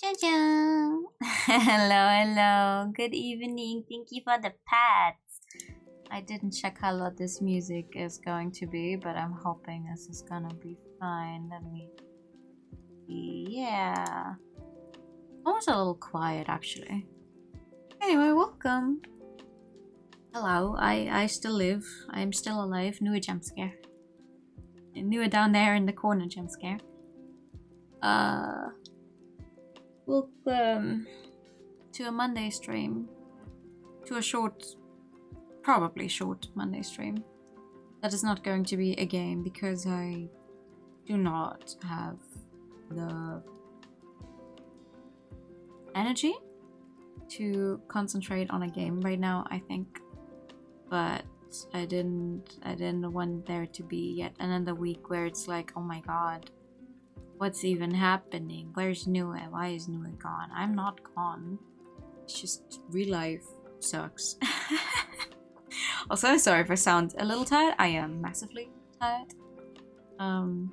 Hello, hello. Good evening. Thank you for the pets. I didn't check how loud this music is going to be, but I'm hoping this is gonna be fine. Let me see. Yeah. Almost a little quiet, actually. Anyway, welcome. Hello. I still live. I'm still alive. New jump scare. New down there in the corner jump scare. Welcome to a Monday stream. To a probably short Monday stream. That is not going to be a game because I do not have the energy to concentrate on a game right now, I think. But I didn't want there to be yet another week where it's like, oh my god, what's even happening? Where's Nue? Why is Nue gone? I'm not gone. It's just real life sucks. Also, sorry if I sound a little tired. I am massively tired. But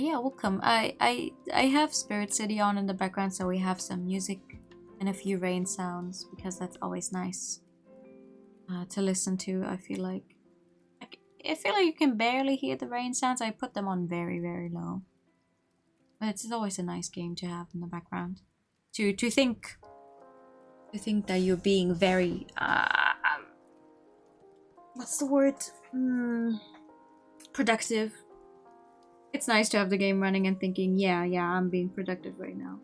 yeah, welcome. I have Spirit City on in the background, so we have some music and a few rain sounds because that's always nice to listen to. I feel like you can barely hear the rain sounds. I put them on very, very low. But it's always a nice game to have in the background. To think that you're being very what's the word? Productive. It's nice to have the game running and thinking, yeah, I'm being productive right now.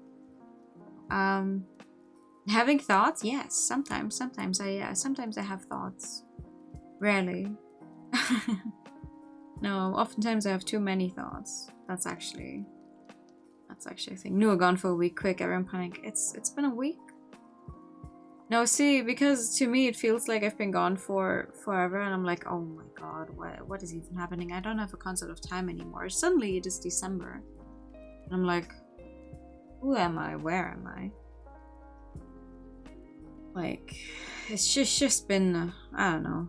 Having thoughts, yes, sometimes I have thoughts. Rarely. No, oftentimes I have too many thoughts. That's actually a thing. Nua gone for a week. Quick, everyone panic. It's been a week. No, see, because to me it feels like I've been gone for forever, and I'm like, oh my god, what is even happening? I don't have a concept of time anymore. Suddenly it is December, and I'm like, who am I? Where am I? Like, it's just been I don't know,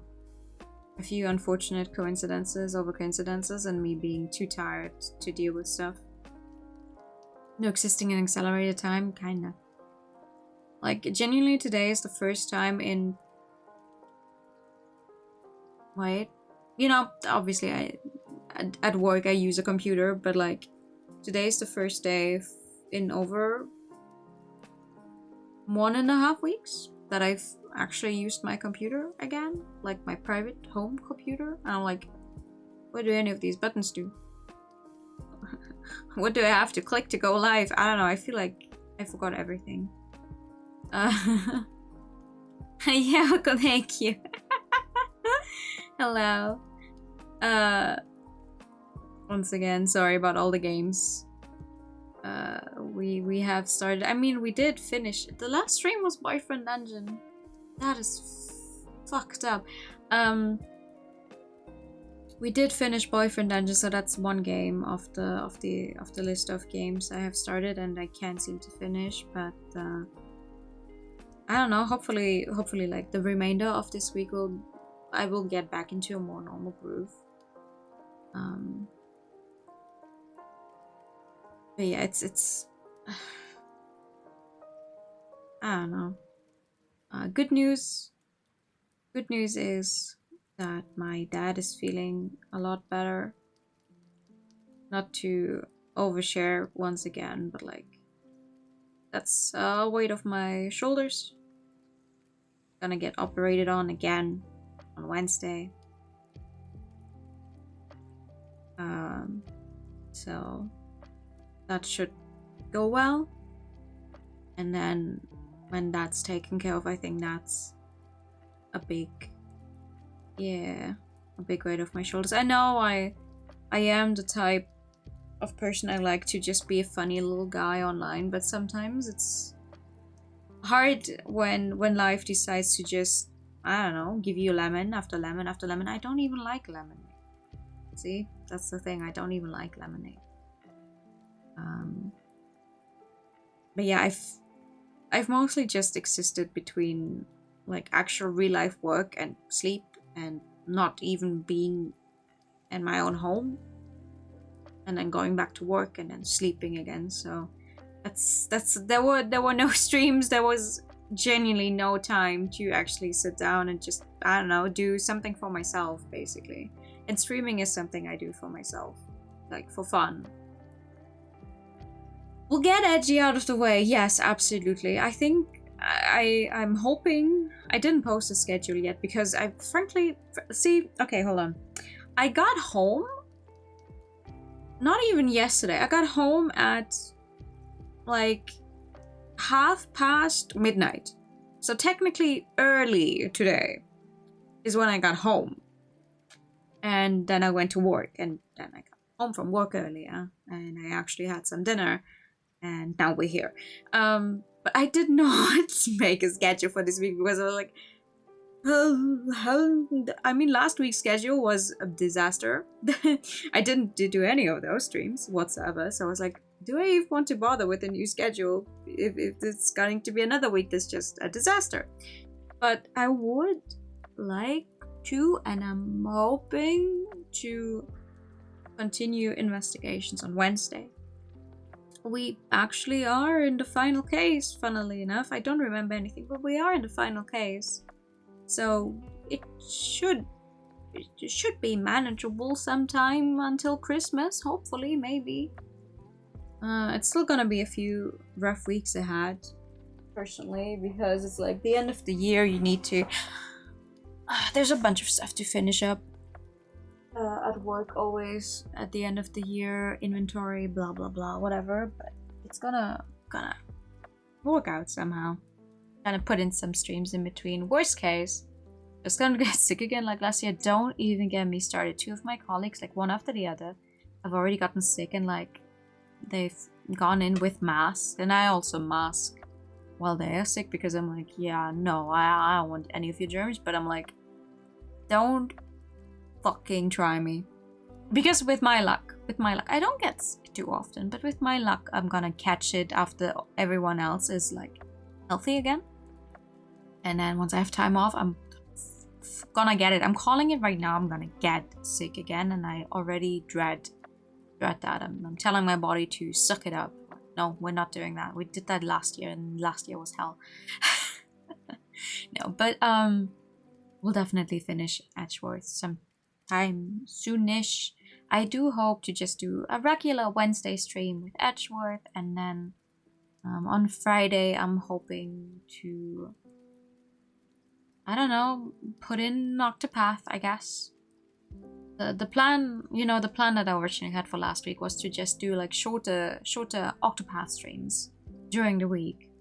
a few unfortunate coincidences over coincidences, and me being too tired to deal with stuff. No existing in accelerated time, kinda. Like, genuinely today is the first time in... Wait. You know, obviously at work I use a computer, but like, today is the first day in over 1.5 weeks that I've actually used my computer again. Like, my private home computer. And I'm like, what do any of these buttons do? What do I have to click to go live? I don't know, I feel like I forgot everything. Yeah, welcome, thank you. Hello. Once again, sorry about all the games. We have started. I mean, we did finish. The last stream was Boyfriend Dungeon. That is fucked up. We did finish Boyfriend Dungeon, so that's one game of the list of games I have started, and I can't seem to finish. But I don't know. Hopefully, like the remainder of this week I will get back into a more normal groove. But yeah, it's I don't know. Good news is that my dad is feeling a lot better. Not to overshare once again, but like, that's a weight off my shoulders. Gonna get operated on again on Wednesday. So that should go well. And then when that's taken care of, I think that's a big weight off my shoulders. I know I am the type of person I like to just be a funny little guy online, but sometimes it's hard when life decides to just, I don't know, give you lemon after lemon after lemon. I don't even like lemonade. See, that's the thing, I don't even like lemonade. But yeah, I've mostly just existed between like actual real life work and sleep, and not even being in my own home. and then going back to work and then sleeping again. So there were no streams. There was genuinely no time to actually sit down and just, I don't know, do something for myself, basically. And streaming is something I do for myself, like for fun. We'll get edgy out of the way. Yes, absolutely. I think I'm hoping. I didn't post a schedule yet because I frankly see. Okay, hold on. I got home. Not even yesterday. I got home at like midnight. So technically early today is when I got home. And then I went to work, and then I got home from work earlier, and I actually had some dinner, and now we're here. But I did not make a schedule for this week because I was like, I mean, last week's schedule was a disaster. I didn't do any of those streams whatsoever, so I was like, do I even want to bother with a new schedule if it's going to be another week that's just a disaster? But I would like to, and I'm hoping to continue investigations on Wednesday. We actually are in the final case, funnily enough. I don't remember anything, but we are in the final case. So it should be manageable sometime until Christmas, hopefully, maybe. It's still gonna be a few rough weeks ahead, personally, because it's like the end of the year. You need to. There's a bunch of stuff to finish up at work, always at the end of the year, inventory, blah blah blah, whatever. But it's gonna work out somehow. Gonna put in some streams in between. Worst case, just gonna get sick again like last year. Don't even get me started. Two of my colleagues, like one after the other, have already gotten sick, and like they've gone in with masks, and I also mask while they are sick because I'm like, yeah, no, I don't want any of your germs, but I'm like, don't fucking try me. Because with my luck, I don't get sick too often, but with my luck, I'm gonna catch it after everyone else is like healthy again. And then once I have time off, I'm gonna get it. I'm calling it right now. I'm gonna get sick again, and I already dread that. I'm telling my body to suck it up. No, we're not doing that. We did that last year, and last year was hell. No, but we'll definitely finish Edgeworth sometime soonish. I do hope to just do a regular Wednesday stream with Edgeworth, and then on Friday I'm hoping to, I don't know, put in Octopath, I guess. The plan, the plan that I originally had for last week was to just do like shorter Octopath streams during the week.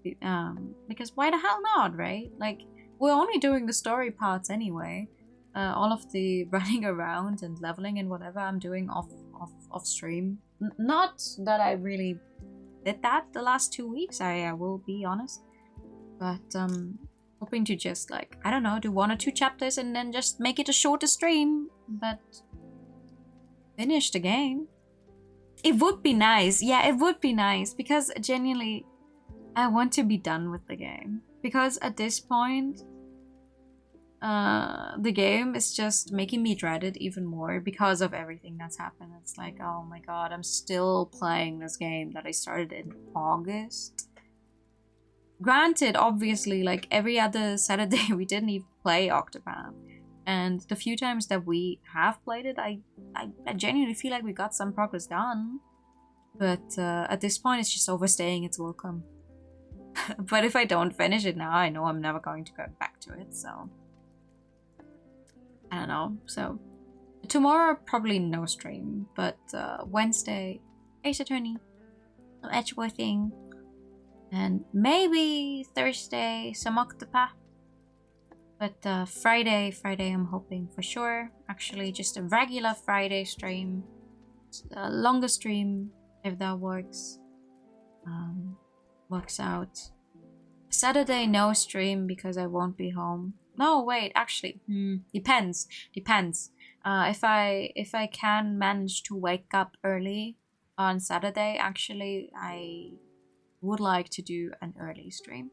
Because why the hell not, right? Like, we're only doing the story parts anyway. All of the running around and leveling and whatever I'm doing off stream. Not that I really did that the last 2 weeks, I will be honest. But hoping to just like, I don't know, do 1 or 2 chapters and then just make it a shorter stream, but finish the game. It would be nice. Yeah, it would be nice, because genuinely I want to be done with the game. Because at this point, the game is just making me dread it even more because of everything that's happened. It's like, oh my god, I'm still playing this game that I started in August. Granted, obviously, like every other Saturday we didn't even play Octopath. And the few times that we have played it, I genuinely feel like we got some progress done. But at this point, it's just overstaying its welcome. But if I don't finish it now, I know I'm never going to go back to it, so... I don't know. So, tomorrow, probably no stream. But Wednesday, Ace Attorney, some Edgeworthing. And maybe Thursday, some Octopath. But Friday I'm hoping for sure. Actually, just a regular Friday stream. A longer stream, if that works. Works out. Saturday, no stream because I won't be home. No, wait, actually, depends. If I can manage to wake up early on Saturday, actually, I would like to do an early stream.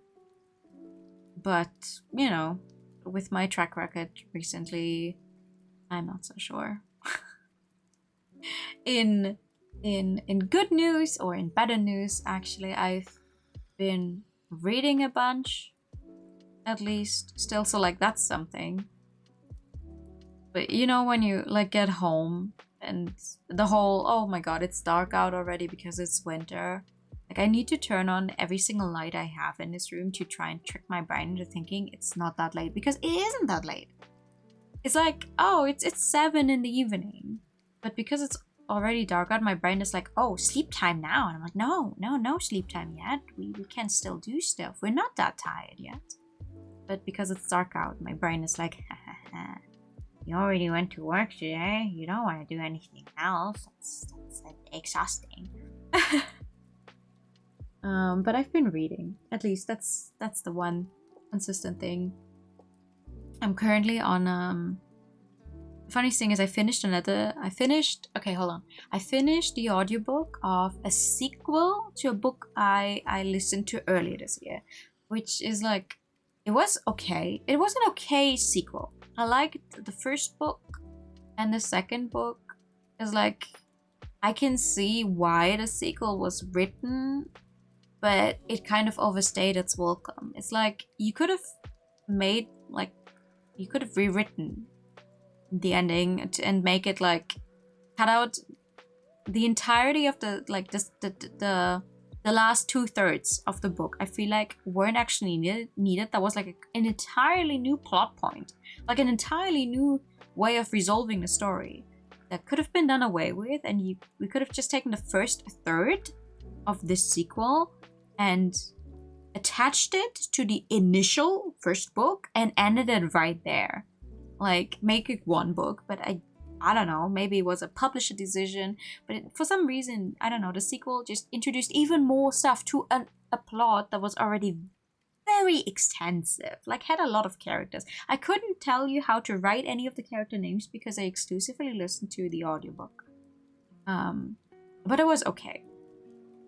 But, with my track record recently, I'm not so sure. In in good news, or in better news, actually, I've been reading a bunch, at least, still, so like that's something. But you know, when you like get home and the whole, oh my god, it's dark out already because it's winter. Like, I need to turn on every single light I have in this room to try and trick my brain into thinking it's not that late, because it isn't that late. It's like, oh, it's 7 in the evening. But because it's already dark out, my brain is like, oh, sleep time now. And I'm like, no sleep time yet. We can still do stuff. We're not that tired yet. But because it's dark out, my brain is like, ha ha ha. You already went to work today. You don't want to do anything else. That's exhausting. But I've been reading. At least that's the one consistent thing. I'm currently on the funniest thing is I finished the audiobook of a sequel to a book I listened to earlier this year, which is like, it was okay. It was an okay sequel. I liked the first book, and the second book is like, I can see why the sequel was written, but it kind of overstayed its welcome. It's like, you could have rewritten the ending and make it like, cut out the entirety of the last 2/3 of the book. I feel like weren't actually needed. That was like an entirely new plot point, like an entirely new way of resolving the story that could have been done away with, and we could have just taken the first third of this sequel and attached it to the initial first book and ended it right there. Like, make it one book, but I don't know, maybe it was a publisher decision, but for some reason, I don't know, the sequel just introduced even more stuff to a plot that was already very extensive, like had a lot of characters. I couldn't tell you how to write any of the character names because I exclusively listened to the audiobook. But it was okay.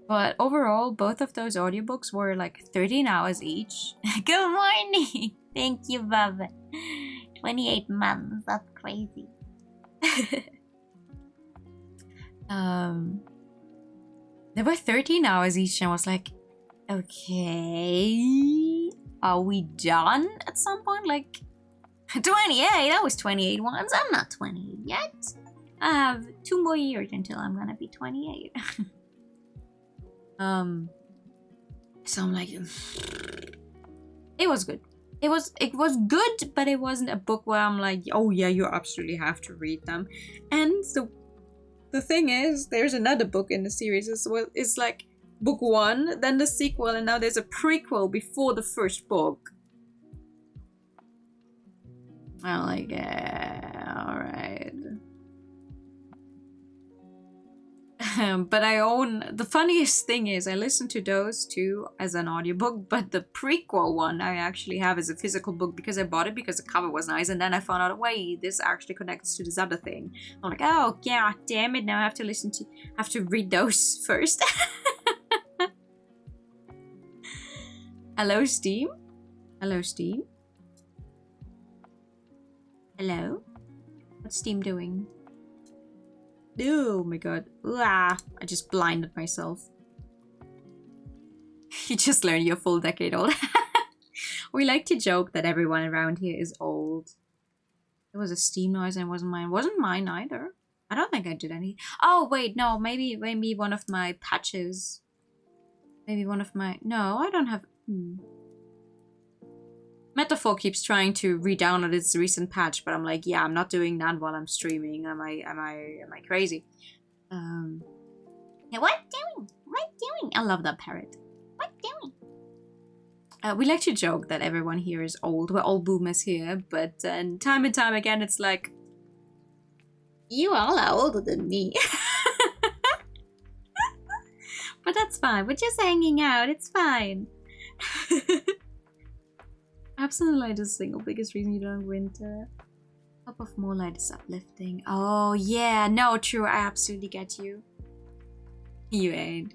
But overall, both of those audiobooks were like 13 hours each. Good morning! Thank you, Baba. 28 months, that's crazy. They were 13 hours each, and I was like, okay, are we done at some point? Like, 28, I was 28 once, I'm not 28 yet. I have 2 more years until I'm gonna be 28. So I'm like, it was good. It was good, but it wasn't a book where I'm like, oh yeah, you absolutely have to read them. And the thing is, there's another book in the series as well. It's like book 1, then the sequel, and now there's a prequel before the first book. I'm like, alright. But the funniest thing is I listened to those two as an audiobook, but the prequel one I actually have as a physical book because I bought it because the cover was nice, and then I found out, wait, this actually connects to this other thing. I'm like, oh god damn it, now I have to read those first. Hello, Steam? Hello, Steam? Hello? What's Steam doing? Oh my god. I just blinded myself. You just learned you're a full decade old. We like to joke that everyone around here is old. It was a Steam noise and it wasn't mine. Wasn't mine either. I don't think I did any. Oh wait, no, maybe one of my patches. Maybe one of my... No, I don't have... Metaphor keeps trying to re-download its recent patch, but I'm like, yeah, I'm not doing that while I'm streaming. Am I crazy? Yeah, what doing? I love that parrot. What doing? We like to joke that everyone here is old. We're all boomers here, but time and time again, it's like, you all are older than me. But that's fine. We're just hanging out. It's fine. Absent light is the single biggest reason you don't have winter. Top of more light is uplifting. Oh yeah, no, true. I absolutely get you. You ain't.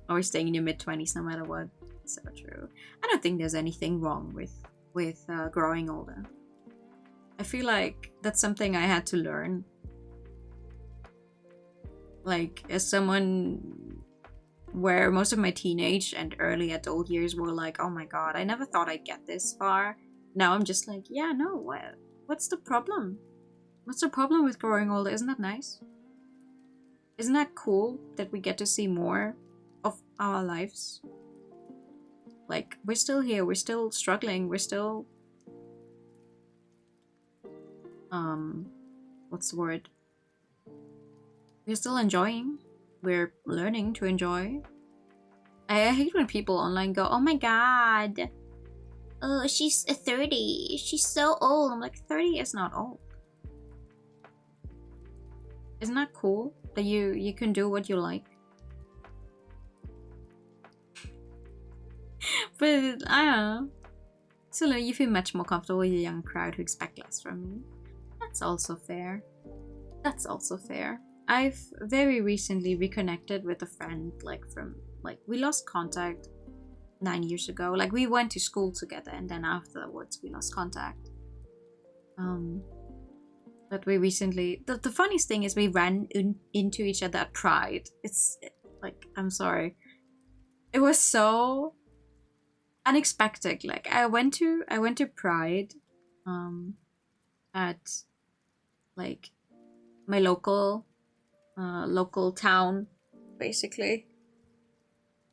Always staying in your mid-20s no matter what. So true. I don't think there's anything wrong with growing older. I feel like that's something I had to learn. Like, as someone where most of my teenage and early adult years were like, oh my god, I never thought I'd get this far. Now I'm just like, yeah, no, what's the problem? What's the problem with growing older? Isn't that nice? Isn't that cool that we get to see more of our lives? Like, we're still here, we're still struggling, we're still... what's the word? We're still enjoying. We're learning to enjoy. I hate when people online go, oh my god, oh, she's 30, she's so old. I'm like, 30 is not old. Isn't that cool that you can do what you like? But I don't know. So you feel much more comfortable with a young crowd who expect less from you. That's also fair. That's also fair. I've very recently reconnected with a friend, like we lost contact 9 years ago. Like, we went to school together, and then afterwards we lost contact. But we recently... The funniest thing is we ran into each other at Pride. It's like, I'm sorry. It was so unexpected. Like, I went to Pride at like my local town, basically.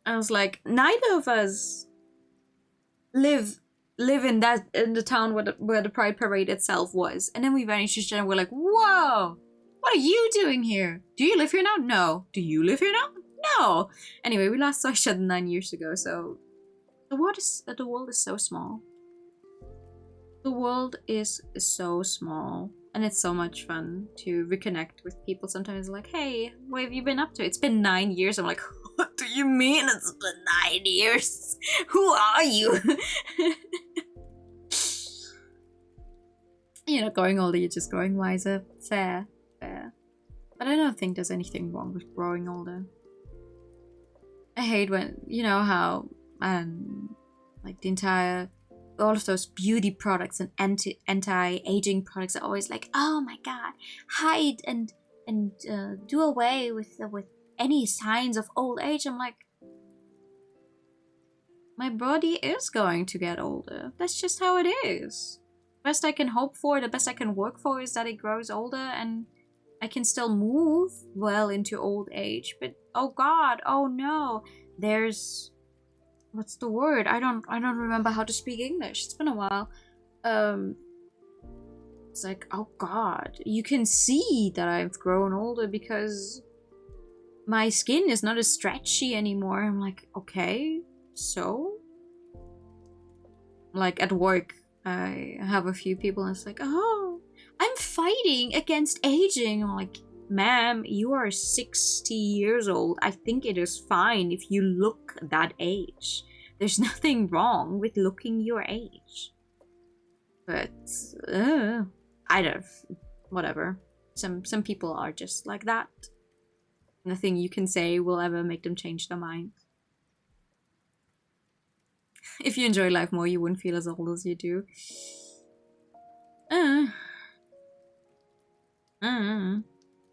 I was like, neither of us live in the town where the Pride Parade itself was. And then we ran into each other and we're like, whoa, what are you doing here? Do you live here now? No. Do you live here now? No. Anyway, we last saw each other 9 years ago, so the world is so small. The world is so small. And it's so much fun to reconnect with people. Sometimes like, hey, what have you been up to? It's been 9 years. I'm like, what do you mean it's been 9 years? Who are you? You're not growing older, you're just growing wiser. Fair. But I don't think there's anything wrong with growing older. I hate when, you know how, like all of those beauty products and anti-aging products are always like, oh my god, hide and do away with any signs of old age. I'm like, my body is going to get older. That's just how it is. The best I can hope for, the best I can work for is that it grows older and I can still move well into old age. But oh god, oh no, there's... what's the word? I don't remember how to speak English. It's been a while. It's like, oh god, you can see that I've grown older because my skin is not as stretchy anymore. I'm like, okay, so? Like, at work, I have a few people and it's like, oh, I'm fighting against aging. I'm like, ma'am, you are 60 years old. I think it is fine if you look that age. There's nothing wrong with looking your age. But, I don't... whatever. Some people are just like that. Nothing you can say will ever make them change their mind. If you enjoy life more, you wouldn't feel as old as you do.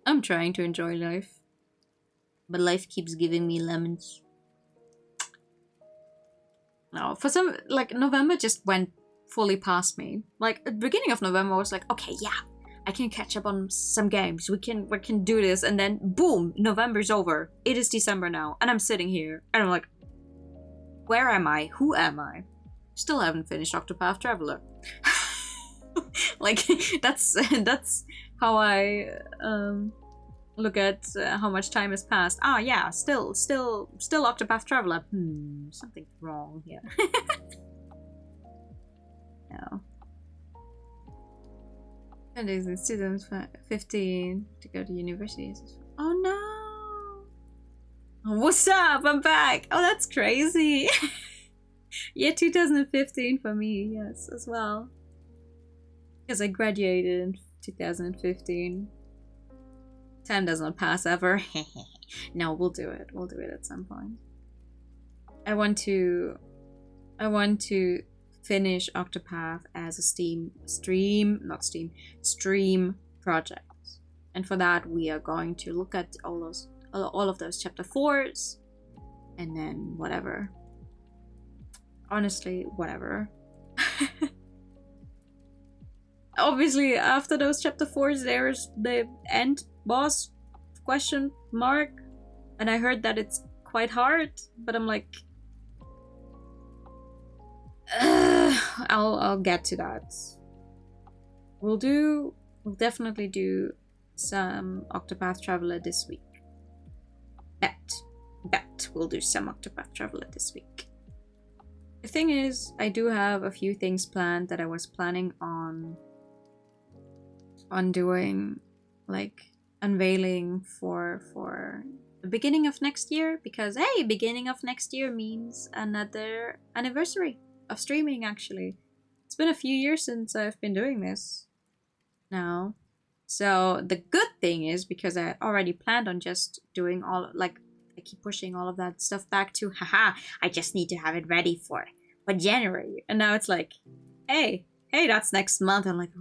I'm trying to enjoy life. But life keeps giving me lemons. No, for some, like, November just went fully past me. Like, at the beginning of November, I was like, okay, yeah, I can catch up on some games. We can do this. And then, boom, November's over. It is December now. And I'm sitting here. And I'm like, where am I? Who am I? Still haven't finished Octopath Traveler. Like, that's how I look at how much time has passed. Ah, yeah, still Octopath Traveler. Something's wrong here. No. And is it 2015 to go to university? Oh no! Oh, what's up? I'm back! Oh, that's crazy! Yeah, 2015 for me, yes, as well. Because I graduated in 2015. Time does not pass ever. No, we'll do it. We'll do it at some point. I want to finish Octopath as a stream project. And for that, we are going to look at all of those chapter 4s, and then whatever. Honestly, whatever. Obviously, after those chapter 4s, there's the end boss question mark, and I heard that it's quite hard, but I'm like, I'll get to that. We'll definitely do some Octopath Traveler this week. Bet we'll do some Octopath Traveler this week. The thing is, I do have a few things planned that I was planning on doing, like unveiling for the beginning of next year, because hey, beginning of next year means another anniversary of streaming. Actually, it's been a few years since I've been doing this now. So the good thing is, because I already planned on just doing all, like, I keep pushing all of that stuff back to, I just need to have it ready for January. And now it's like, hey, that's next month. I'm like,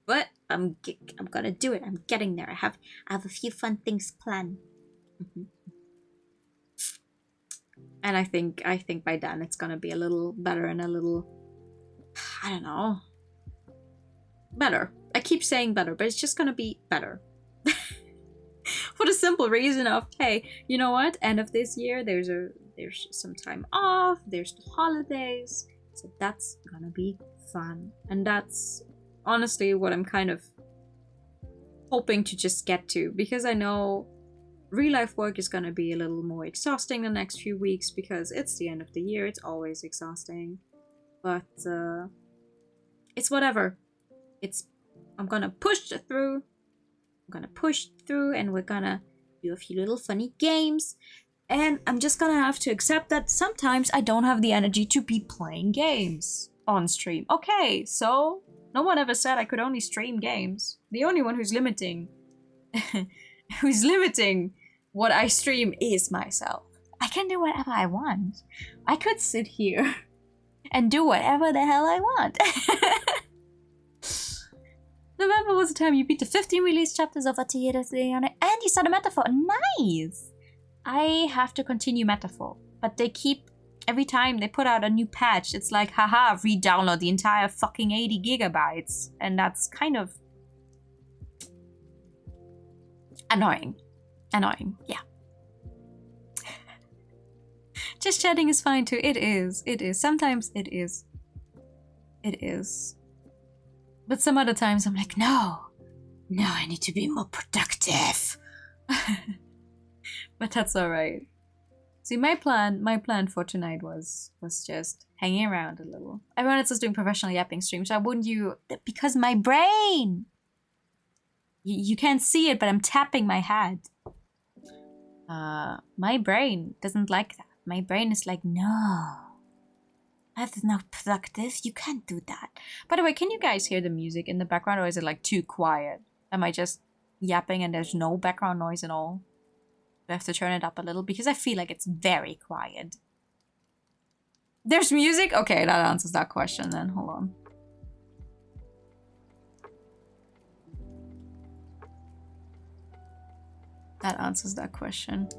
but I'm gonna do it. I'm getting there. I have a few fun things planned. And I think by then it's gonna be a little better and a little, I don't know, better. I keep saying better, but it's just gonna be better. For the simple reason of, hey, you know what? End of this year, there's some time off. There's the holidays, so that's gonna be fun. And that's honestly what I'm kind of hoping to just get to, because I know real life work is gonna be a little more exhausting the next few weeks, because it's the end of the year. It's always exhausting, but it's whatever. I'm gonna push through. And we're gonna do a few little funny games. And I'm just gonna have to accept that sometimes I don't have the energy to be playing games on stream. Okay, so no one ever said I could only stream games. The only one who's limiting what I stream is myself. I can do whatever I want. I could sit here and do whatever the hell I want. November was the time you beat the 15 release chapters of Atiyeda's and you started Metaphor. Nice! I have to continue Metaphor, but they keep, every time they put out a new patch, it's like, haha, re-download the entire fucking 80 gigabytes. And that's kind of annoying. Yeah. Just chatting is fine too. It is. Sometimes it is. But some other times I'm like, no, I need to be more productive. But that's alright. See, my plan for tonight was just hanging around a little. I wanted to doing professional yapping streams, so I wouldn't because my brain, you can't see it, but I'm tapping my head. My brain doesn't like that. My brain is like, no, that's not productive. You can't do that. By the way, can you guys hear the music in the background, or is it like too quiet? Am I just yapping and there's no background noise at all? Do I have to turn it up a little? Because I feel like it's very quiet. There's music? Okay, that answers that question then. Hold on. That answers that question.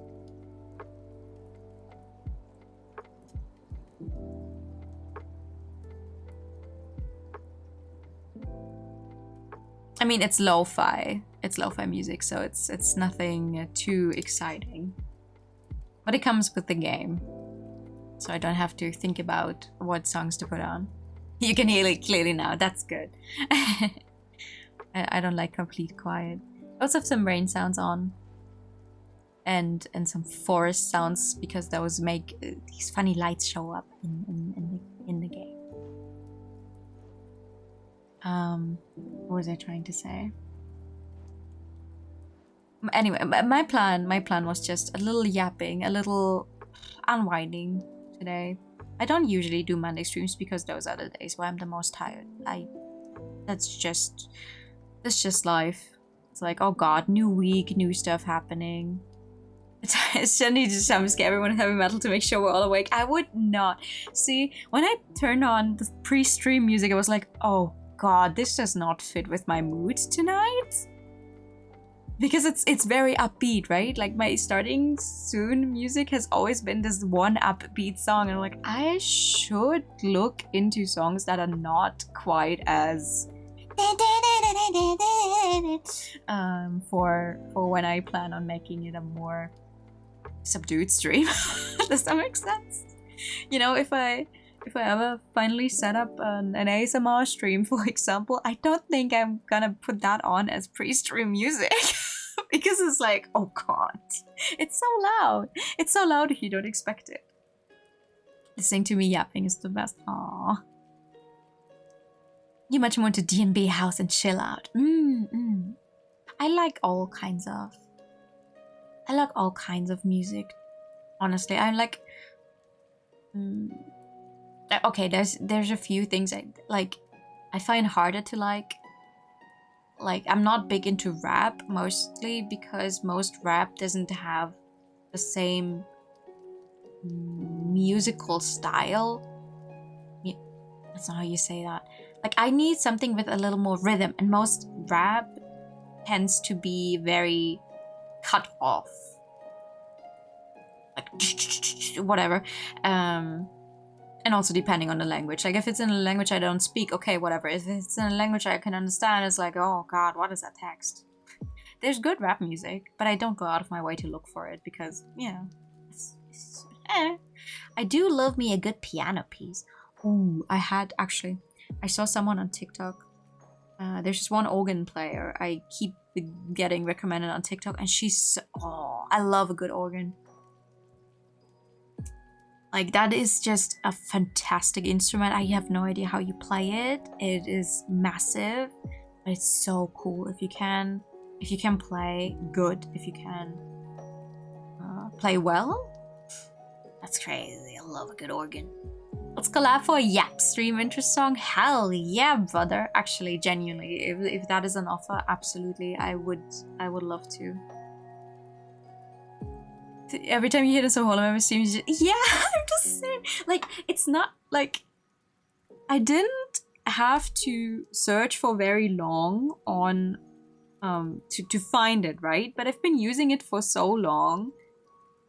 I mean, it's lo-fi. It's lo-fi music, so it's nothing too exciting. But it comes with the game, so I don't have to think about what songs to put on. You can hear it clearly now. That's good. I don't like complete quiet. I also have some rain sounds on, and some forest sounds, because those make these funny lights show up in the game. What was I trying to say? Anyway, my plan was just a little yapping, a little unwinding today. I don't usually do Monday streams because those are the days where I'm the most tired. That's just life. It's like, oh god, new week, new stuff happening. It's just need to jump scare everyone in heavy metal to make sure we're all awake. I would not. See, when I turned on the pre-stream music, I was like, oh god, this does not fit with my mood tonight. Because it's very upbeat, right? Like my starting soon music has always been this one upbeat song, and I'm like, I should look into songs that are not quite as for when I plan on making it a more subdued stream. Does that make sense? You know, if I ever finally set up an ASMR stream, for example, I don't think I'm gonna put that on as pre-stream music. Because it's like, oh god, it's so loud. It's so loud if you don't expect it. Listening to me yapping is the best. Aww. You much more into D&B house and chill out. I like all kinds of music. Honestly, I like. Okay, there's a few things I find harder to like. Like, I'm not big into rap, mostly because most rap doesn't have the same musical style. That's not how you say that. Like, I need something with a little more rhythm, and most rap tends to be very cut off. Like, whatever. And also depending on the language. Like, if it's in a language I don't speak, okay, whatever. If it's in a language I can understand, it's like, oh god, what is that text? There's good rap music, but I don't go out of my way to look for it because, you know, I do love me a good piano piece. Ooh, I saw someone on TikTok. There's just one organ player I keep getting recommended on TikTok, and I love a good organ. Like, that is just a fantastic instrument. I have no idea how you play it. It is massive, but it's so cool. If you can play good, if you can play well, that's crazy. I love a good organ. Let's collab for a Yap stream interest song. Hell yeah, brother. Actually, genuinely, if that is an offer, absolutely, I would love to. Every time you hear the song Hollow Member stream, yeah, I'm just saying. Like, it's not like I didn't have to search for very long on to find it, right? But I've been using it for so long.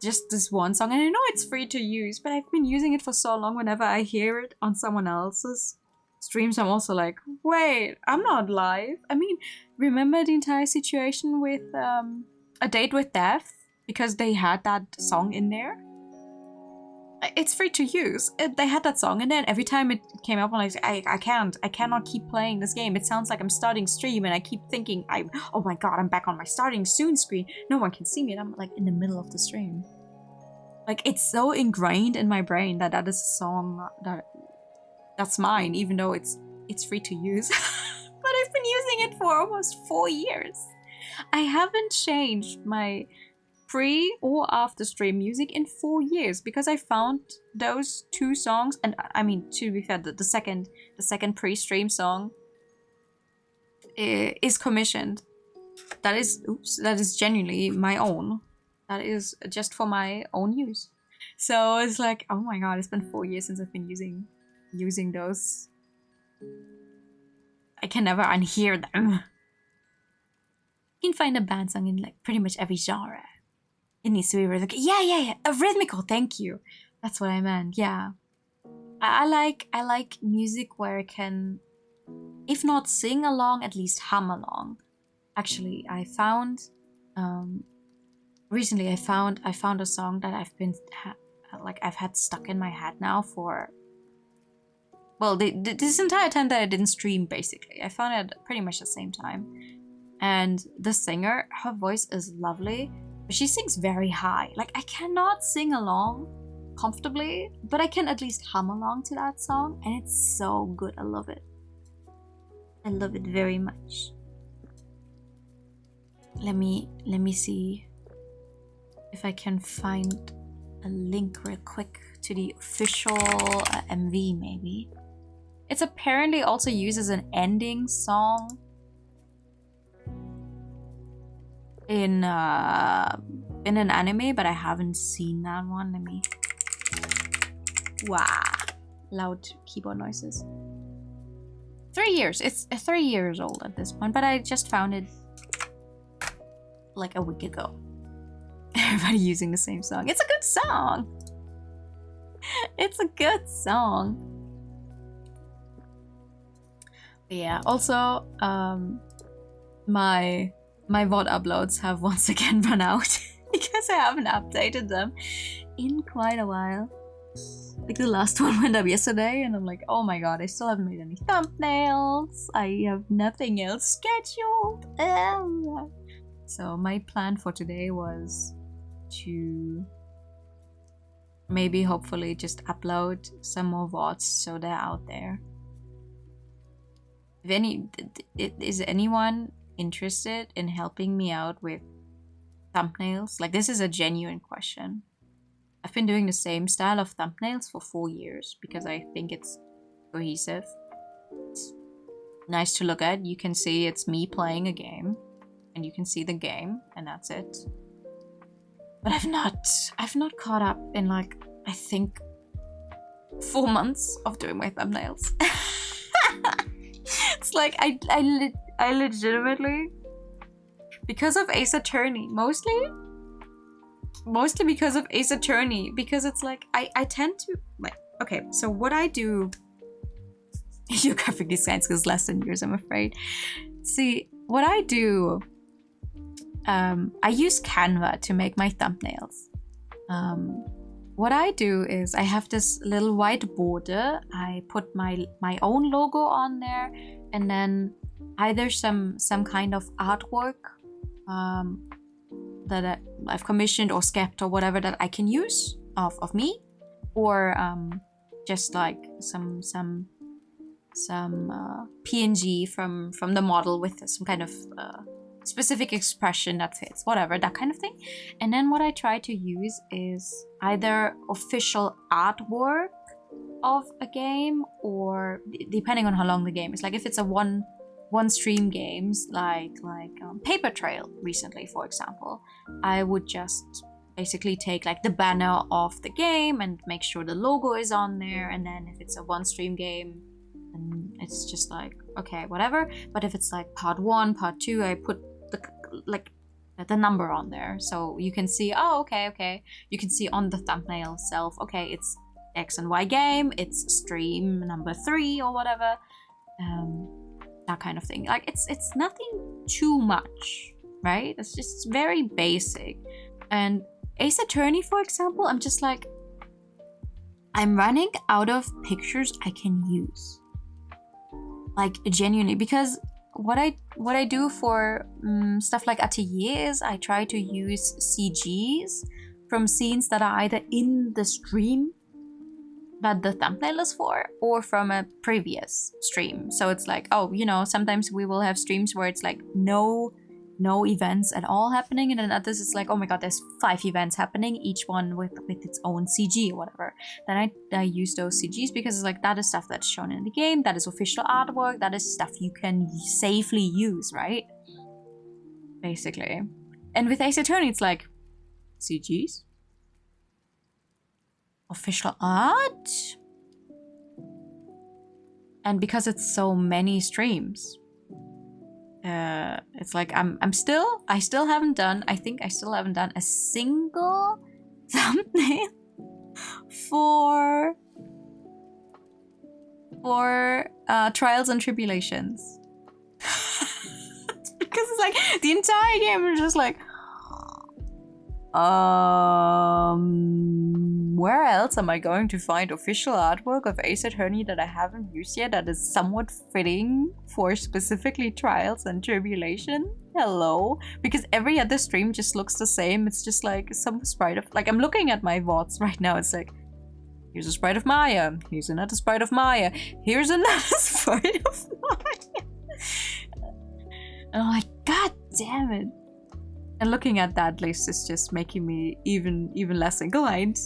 Just this one song, and I know it's free to use, but I've been using it for so long. Whenever I hear it on someone else's streams, I'm also like, wait, I'm not live. I mean, remember the entire situation with A Date with Death? Because they had that song in there. It's free to use. They had that song in there, and every time it came up, I'm like, I cannot keep playing this game. It sounds like I'm starting stream, and I keep thinking, oh my god, I'm back on my starting soon screen. No one can see me, and I'm like in the middle of the stream. Like, it's so ingrained in my brain that is a song that's mine, even though it's free to use. But I've been using it for almost 4 years. I haven't changed my pre or after stream music in 4 years because I found those two songs, and I mean, to be fair, the second pre-stream song is commissioned. That is genuinely my own. That is just for my own use. So it's like, oh my god, it's been 4 years since I've been using those. I can never unhear them. You can find a band song in like pretty much every genre. It needs to be rhythmical. Yeah. A rhythmical, thank you. That's what I meant, yeah. I like music where I can, if not sing along, at least hum along. Actually, I found, recently I found a song that I've had stuck in my head now for, well, this entire time that I didn't stream, basically. I found it pretty much the same time. And the singer, her voice is lovely, but she sings very high. Like, I cannot sing along comfortably, but I can at least hum along to that song, and it's so good. I love it. I love it very much. Let me see if I can find a link real quick to the official MV, maybe. It's apparently also used as an ending song in an anime, but I haven't seen that one. Let me. Wow, loud keyboard noises. 3 years. It's 3 years old at this point, but I just found it like a week ago. Everybody using the same song. It's a good song. It's a good song. But yeah, also my VOD uploads have once again run out because I haven't updated them in quite a while. Like the last one went up yesterday and I'm like, oh my god, I still haven't made any thumbnails. I have nothing else scheduled. So my plan for today was to maybe hopefully just upload some more VODs so they're out there. Is anyone interested in helping me out with thumbnails? Like, this is a genuine question. I've been doing the same style of thumbnails for 4 years because I think it's cohesive. It's nice to look at. You can see it's me playing a game and you can see the game and that's it. But I've not caught up in, like, I think 4 months of doing my thumbnails. It's like I legitimately, because of Ace Attorney, mostly because of Ace Attorney, because it's like I tend to, like, okay, so what I do, your graphic design skills less than yours, I'm afraid. See, what I do, I use Canva to make my thumbnails. What I do is I have this little white border. I put my own logo on there, and then either some kind of artwork that I've commissioned or skept or whatever that I can use of me, or just like some PNG from the model with some kind of specific expression that fits, whatever, that kind of thing. And then what I try to use is either official artwork of a game, or depending on how long the game is. Like if it's a one stream games, like Paper Trail recently, for example, I would just basically take like the banner of the game and make sure the logo is on there. And then if it's a one stream game, then it's just like, okay, whatever. But if it's like part 1, part 2, I put the number on there, so you can see, oh, okay, you can see on the thumbnail itself, okay, it's X and Y game, it's stream number 3 or whatever, that kind of thing. Like it's nothing too much, right? It's just very basic. And Ace Attorney, for example, I'm just like, I'm running out of pictures I can use, like genuinely, because what I do for stuff like Atelier is I try to use CGs from scenes that are either in the stream that the thumbnail is for, or from a previous stream. So it's like, oh, you know, sometimes we will have streams where it's like no events at all happening, and then others it's like, oh my god, there's 5 events happening, each one with its own CG or whatever. Then I use those CGs because it's like, that is stuff that's shown in the game, that is official artwork, that is stuff you can safely use, right? Basically. And with Ace Attorney, it's like, CGs? Official art? And because it's so many streams, it's like I still haven't done a single thumbnail for Trials and Tribulations. Because it's like the entire game is just like, where else am I going to find official artwork of Ace Attorney that I haven't used yet that is somewhat fitting for specifically Trials and Tribulation? Hello? Because every other stream just looks the same. It's just like some sprite of, like, I'm looking at my VODs right now. It's like, here's a sprite of Maya. Here's another sprite of Maya. Here's another sprite of Maya. I'm like, god damn it. And looking at that list is just making me even less inclined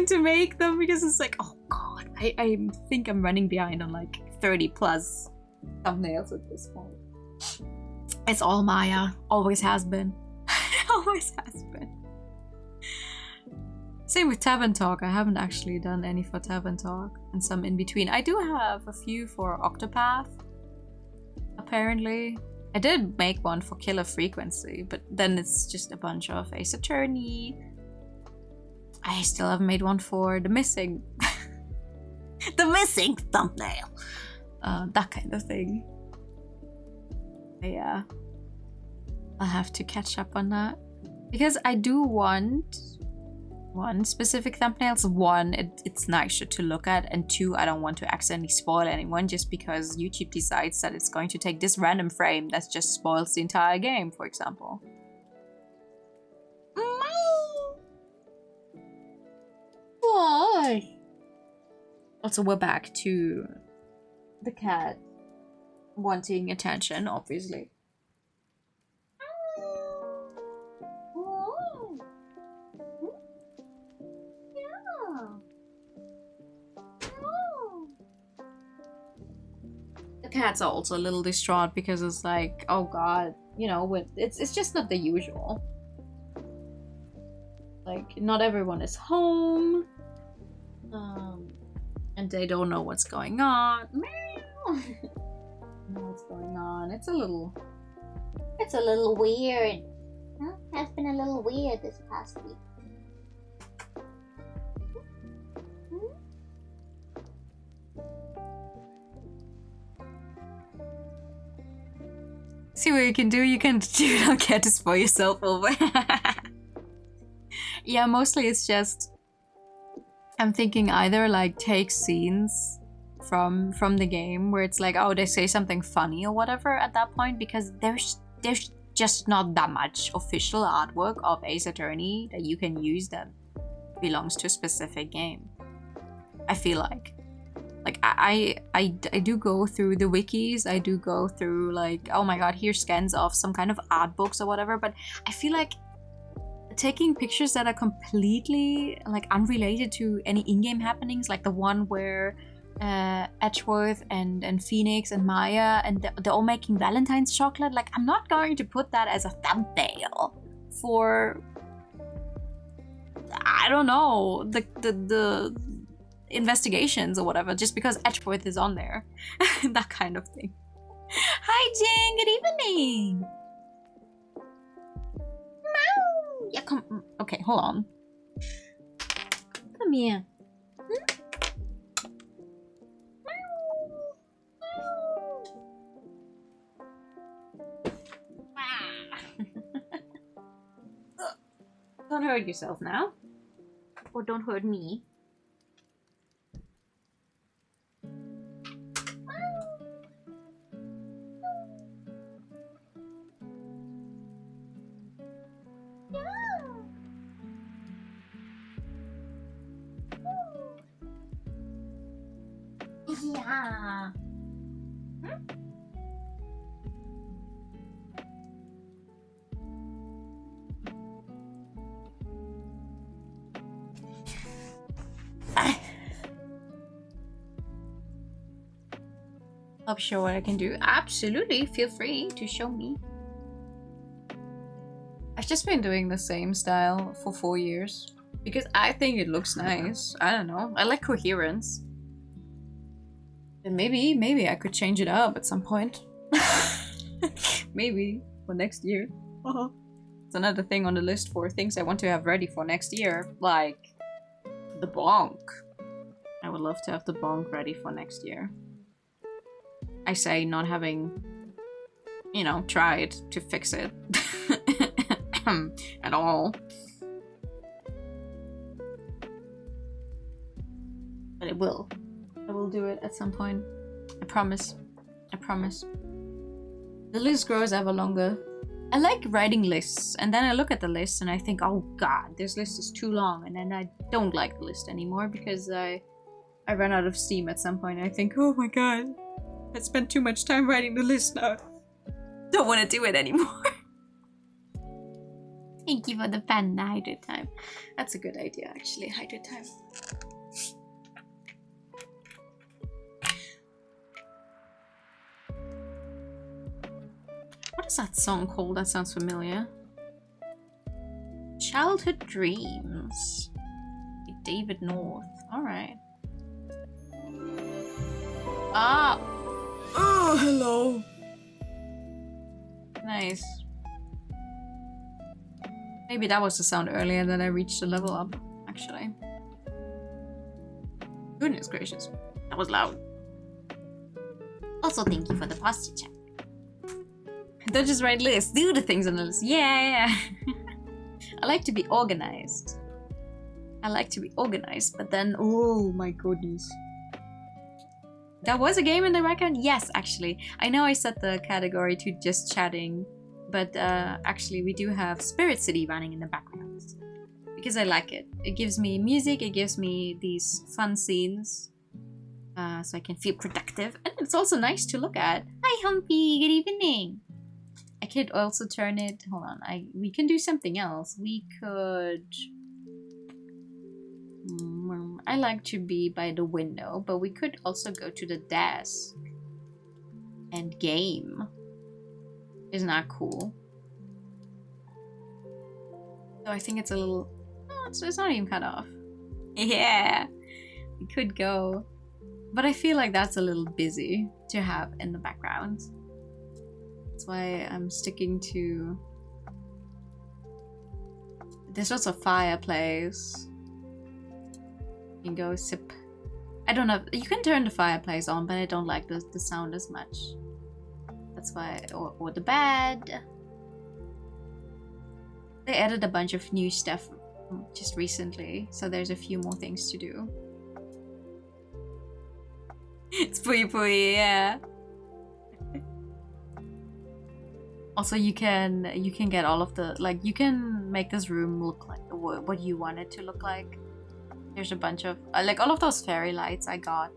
to make them, because it's like, oh god, I think I'm running behind on like 30 plus thumbnails at this point. It's all Maya. Always has been. Always has been. Same with Tavern Talk. I haven't actually done any for Tavern Talk, and some in between. I do have a few for Octopath, apparently. I did make one for Killer Frequency, but then it's just a bunch of Ace Attorney. I still haven't made one for The Missing. The Missing thumbnail. That kind of thing. But yeah. I'll have to catch up on that. Because I do want one, specific thumbnails. One, it's nicer to look at, and two, I don't want to accidentally spoil anyone just because YouTube decides that it's going to take this random frame that just spoils the entire game, for example. Why? Also, we're back to the cat wanting attention, obviously. The cats are also a little distraught because it's like, oh god, you know, it's just not the usual. Like, not everyone is home, and they don't know what's going on. Meow. Know what's going on? It's a little weird. Huh? Has been a little weird this past week. See what you can do? You don't get to spoil yourself over. Yeah, mostly it's just I'm thinking either like take scenes from the game where it's like, oh, they say something funny or whatever at that point, because there's just not that much official artwork of Ace Attorney that you can use that belongs to a specific game. I feel like I do go through the wikis, I do go through like, oh my god, here's scans of some kind of art books or whatever, but I feel like taking pictures that are completely like unrelated to any in-game happenings, like the one where Edgeworth and Phoenix and Maya and they're all making Valentine's chocolate, like I'm not going to put that as a thumbnail for, I don't know, the investigations or whatever, just because Edgeworth is on there. That kind of thing. Hi Jing, good evening. Meow. Yeah, come. Okay, hold on. Come here. Don't hurt yourself now. Or don't hurt me. Yeah. I'll show what I can do. Absolutely, feel free to show me. I've just been doing the same style for 4 years because I think it looks nice. I don't know. I like coherence. And maybe I could change it up at some point. Maybe for next year. It's another thing on the list for things I want to have ready for next year, like the bonk. I would love to have the bonk ready for next year. I say not having, you know, tried to fix it at all. But it will. I will do it at some point. I promise. I promise. The list grows ever longer. I like writing lists, and then I look at the list and I think, oh god, this list is too long, and then I don't like the list anymore because I run out of steam at some point. I think, oh my god, I spent too much time writing the list now. Don't want to do it anymore. Thank you for the pen, hydrate time. That's a good idea, actually, hydrate time. What is that song called? That sounds familiar. Childhood Dreams. David North. Alright. Ah! Oh, hello! Nice. Maybe that was the sound earlier and then I reached the level up, actually. Goodness gracious. That was loud. Also, thank you for the posture check. Don't just write lists, do the things on the list. Yeah. I like to be organized. But then, oh my goodness. That was a game in the background? Yes, actually. I know I set the category to just chatting, but actually we do have Spirit City running in the background. Because I like it. It gives me music, it gives me these fun scenes. So I can feel productive. And it's also nice to look at. Hi Humpy, good evening. I could also turn it, hold on, we can do something else. We could... I like to be by the window, but we could also go to the desk and game. Isn't that cool? So I think it's a little... Oh, it's not even cut off. Yeah! We could go. But I feel like that's a little busy to have in the background. That's why I'm sticking to... There's also a fireplace. You can go sip. I don't know. You can turn the fireplace on, but I don't like the sound as much. That's why... Or the bed. They added a bunch of new stuff just recently, so there's a few more things to do. It's Pui Pui, yeah. Also, you can get all of the, like, you can make this room look like what you want it to look like. There's a bunch of, like, all of those fairy lights I got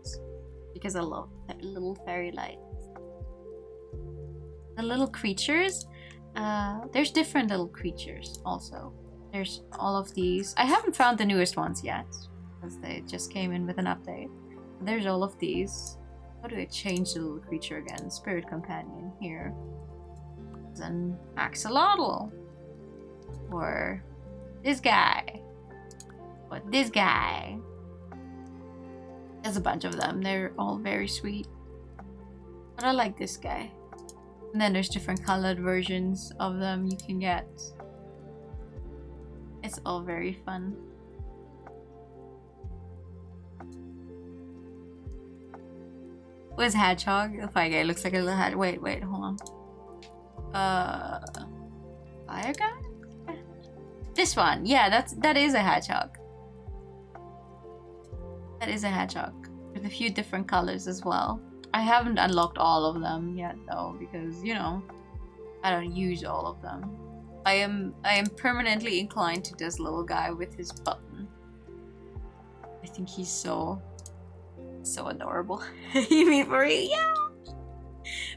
because I love little fairy lights. The little creatures, there's different little creatures also. There's all of these. I haven't found the newest ones yet because they just came in with an update. There's all of these. How do I change the little creature again? Spirit Companion here. An axolotl, or this guy, or this guy. There's a bunch of them. They're all very sweet, but I like this guy. And then there's different colored versions of them you can get. It's all very fun. Where's Hedgehog? The fire guy looks like a little head. Wait, hold on. Fire guy? This one, yeah, that is a hedgehog. That is a hedgehog with a few different colors as well. I haven't unlocked all of them yet though, because you know, I don't use all of them. I am permanently inclined to this little guy with his button. I think he's so adorable. You mean for real? Yeah.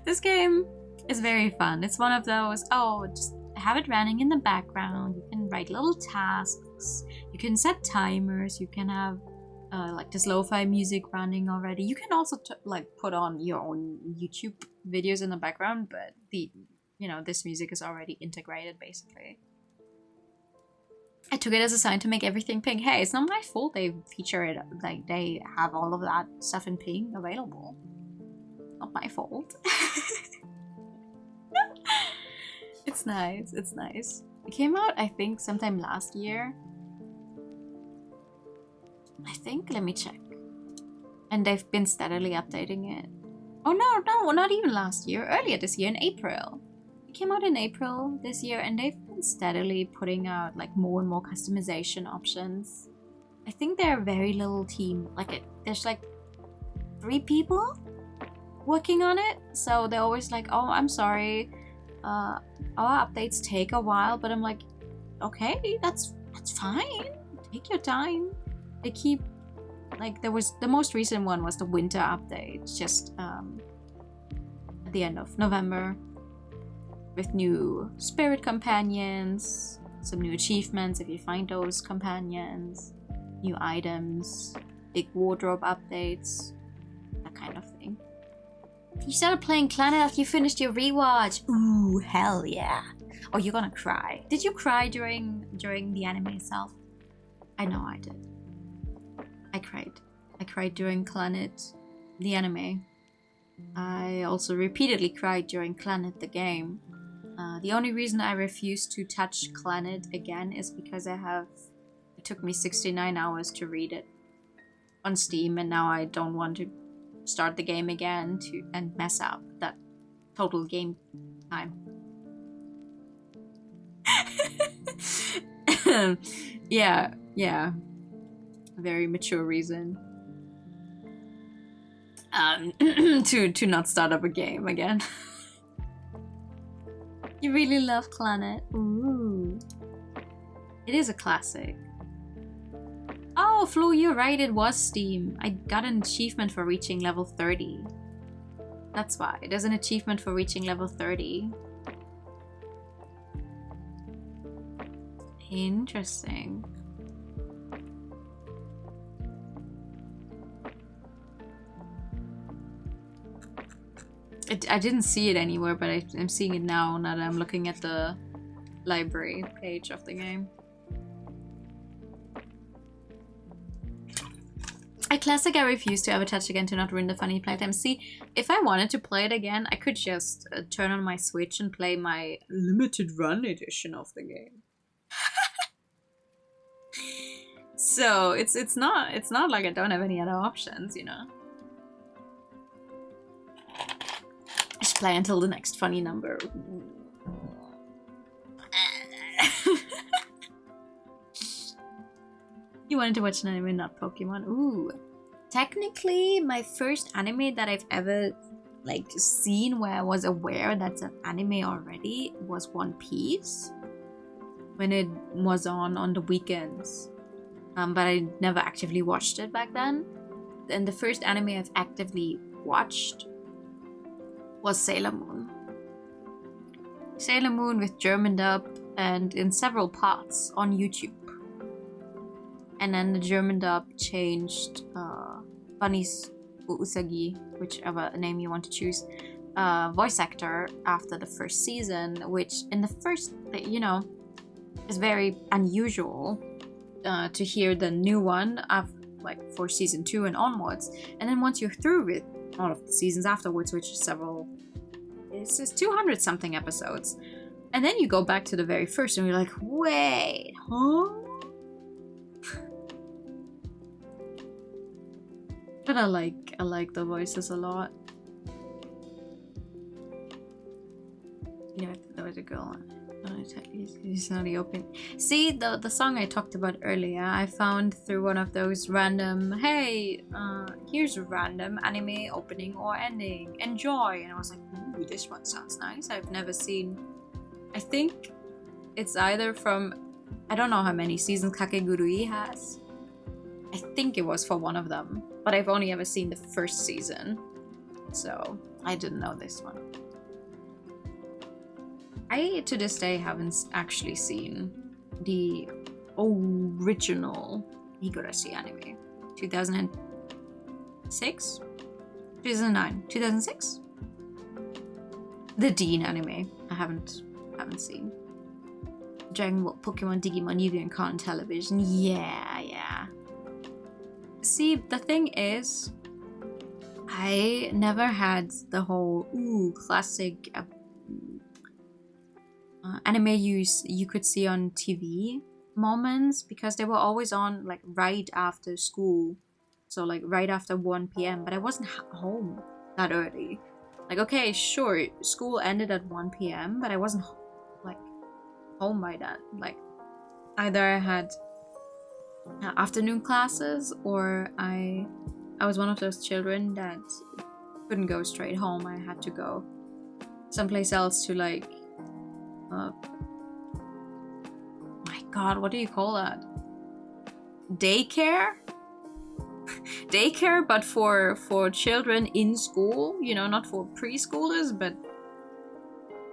This game is very fun. It's one of those, oh, just have it running in the background. You can write little tasks. You can set timers. You can have like this lo-fi music running already. You can also like put on your own YouTube videos in the background, but this music is already integrated basically. I took it as a sign to make everything pink. Hey, it's not my fault they feature it, like they have all of that stuff in pink available. Not my fault. It's nice, it's nice. It came out, I think, sometime last year. I think, let me check. And they've been steadily updating it. Oh no, not even last year. Earlier this year, in April. It came out in April this year, and they've been steadily putting out like more and more customization options. I think they're a very little team. There's like 3 people working on it. So they're always like, oh, I'm sorry. Our updates take a while, but I'm like, okay, that's fine. Take your time. They keep, like, there was, the most recent one was the winter update, just at the end of November, with new spirit companions, some new achievements if you find those companions, new items, big wardrobe updates, that kind of thing. You started playing Clan after you finished your rewatch. Ooh, hell yeah. Oh, you're gonna cry. Did you cry during the anime itself? I know I did. I cried during Clannad, the anime. I also repeatedly cried during Clannad, the game. The only reason I refuse to touch Clannad again is because it took me 69 hours to read it on Steam, and now I don't want to start the game again and mess up that total game time. Yeah. A very mature reason. To not start up a game again. You really love Clannad. Ooh. It is a classic. Oh, Flo, you're right, it was Steam. I got an achievement for reaching level 30. That's why. There's an achievement for reaching level 30. Interesting. I didn't see it anywhere, but I'm seeing it now that I'm looking at the library page of the game. A classic I refuse to ever touch again to not ruin the funny playtime. See, if I wanted to play it again, I could just turn on my Switch and play my limited run edition of the game. So it's not like I don't have any other options, you know. Just play until the next funny number. You wanted to watch an anime, not Pokemon. Ooh. Technically, my first anime that I've ever seen where I was aware that's an anime already was One Piece. When it was on the weekends. But I never actively watched it back then. And the first anime I've actively watched was Sailor Moon. Sailor Moon with German dub and in several parts on YouTube. And then the German dub changed Bunny's Usagi, whichever name you want to choose, voice actor after the first season, which in the first, is very unusual to hear the new one for season 2 and onwards. And then once you're through with all of the seasons afterwards, which is it's 200 something episodes, and then you go back to the very first and you're like, wait, huh? But I like the voices a lot. Yeah, there was a girl. He's not the open. See, the song I talked about earlier, I found through one of those random, hey, here's a random anime opening or ending. Enjoy. And I was like, ooh, this one sounds nice. I've never seen. I think it's either from, I don't know how many seasons Kakegurui has. I think it was for one of them. But I've only ever seen the first season. So I didn't know this one. I, to this day, haven't actually seen the original Higurashi anime. 2006? 2009? 2006? The Dean anime. I haven't seen. Dragon Ball, Pokemon, Digimon, Yu-Gi-Oh! And Con Television. Yeah. See, the thing is, I never had the whole, classic anime you could see on TV moments, because they were always on right after school, so right after 1 p.m. But I wasn't home that early. Okay, sure, school ended at 1 p.m. but I wasn't home by then. Either I had afternoon classes, or I was one of those children that couldn't go straight home. I had to go someplace else to my god, what do you call that? Daycare? Daycare, but for children in school, not for preschoolers, but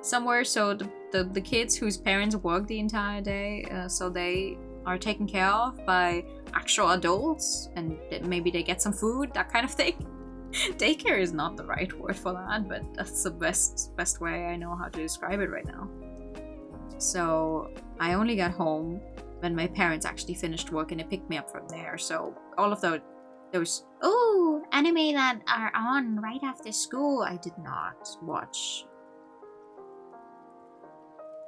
somewhere so the kids whose parents work the entire day, so they are taken care of by actual adults, and maybe they get some food, that kind of thing. Daycare is not the right word for that, but that's the best way I know how to describe it right now. So I only got home when my parents actually finished work, and they picked me up from there. So all of those anime that are on right after school, I did not watch.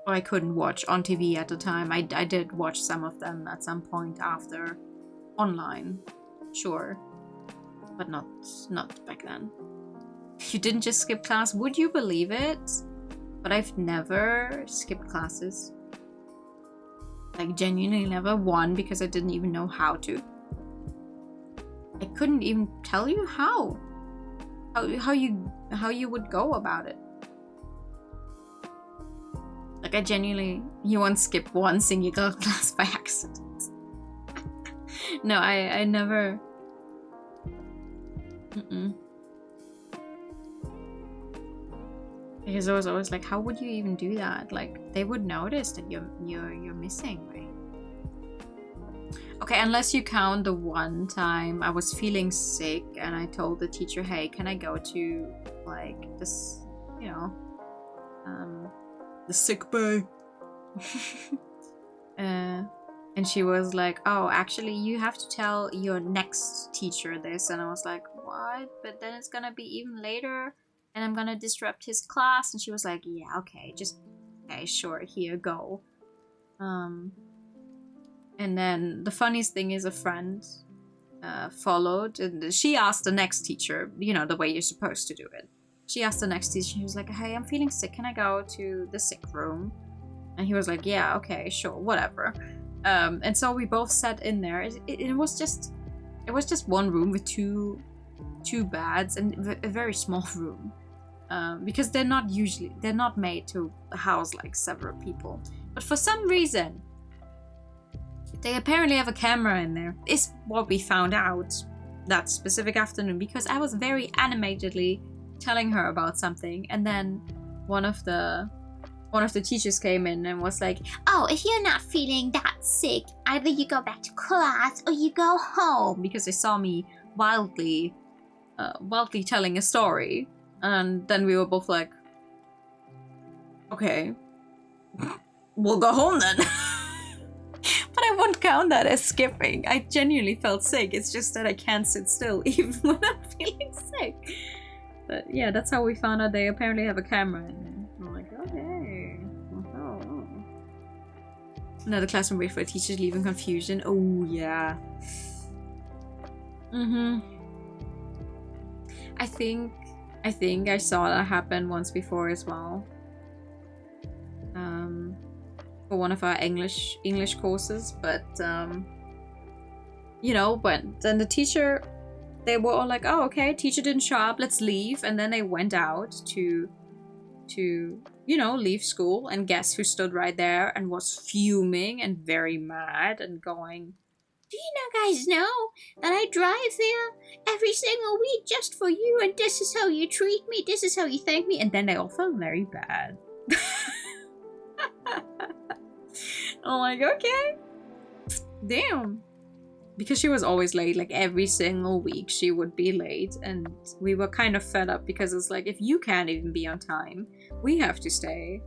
Or I couldn't watch on TV at the time. I did watch some of them at some point after online, sure, but not back then. You didn't just skip class? Would you believe it? But I've never skipped classes. Like, genuinely never. One, because I didn't even know how to. I couldn't even tell you how you would go about it. Like, I genuinely, you once skipped one single class by accident. No, I never. Because I was always like, how would you even do that? Like, they would notice that you're missing, right? Okay, unless you count the one time I was feeling sick and I told the teacher, hey, can I go to, like, this, you know, the sick bay? And she was like, oh, actually, you have to tell your next teacher this. And I was like, what? But then it's gonna be even later, and I'm gonna disrupt his class. And she was like, yeah, okay, sure, here, go. And then the funniest thing is a friend followed, and she asked the next teacher, you know, the way you're supposed to do it. She asked the next teacher, she was like, hey, I'm feeling sick, can I go to the sick room? And he was like, yeah, okay, sure, whatever. And so we both sat in there. It was just one room with two beds and a very small room, because they're not made to house like several people. But for some reason, they apparently have a camera in there. Is what we found out that specific afternoon, because I was very animatedly telling her about something, and then one of the teachers came in and was like, oh, if you're not feeling that sick, either you go back to class or you go home, because they saw me wildly telling a story. And then we were both like, okay, we'll go home then. But I won't count that as skipping. I genuinely felt sick. It's just that I can't sit still even when I'm feeling sick. But yeah, that's how we found out they apparently have a camera in there. I'm like, okay. Oh. Another classroom wait for a teacher to leave in confusion. Oh yeah. I think I saw that happen once before as well. For one of our English courses, but you know, but then the teacher, they were all like, oh, okay, teacher didn't show up, let's leave. And then they went out to you know, leave school, and guess who stood right there and was fuming and very mad and going, do you guys know that I drive there every single week just for you, and this is how you treat me, this is how you thank me? And then they all felt very bad. I'm like, okay, damn. Because she was always late, like every single week she would be late, and we were kind of fed up, because it's like, if you can't even be on time, we have to stay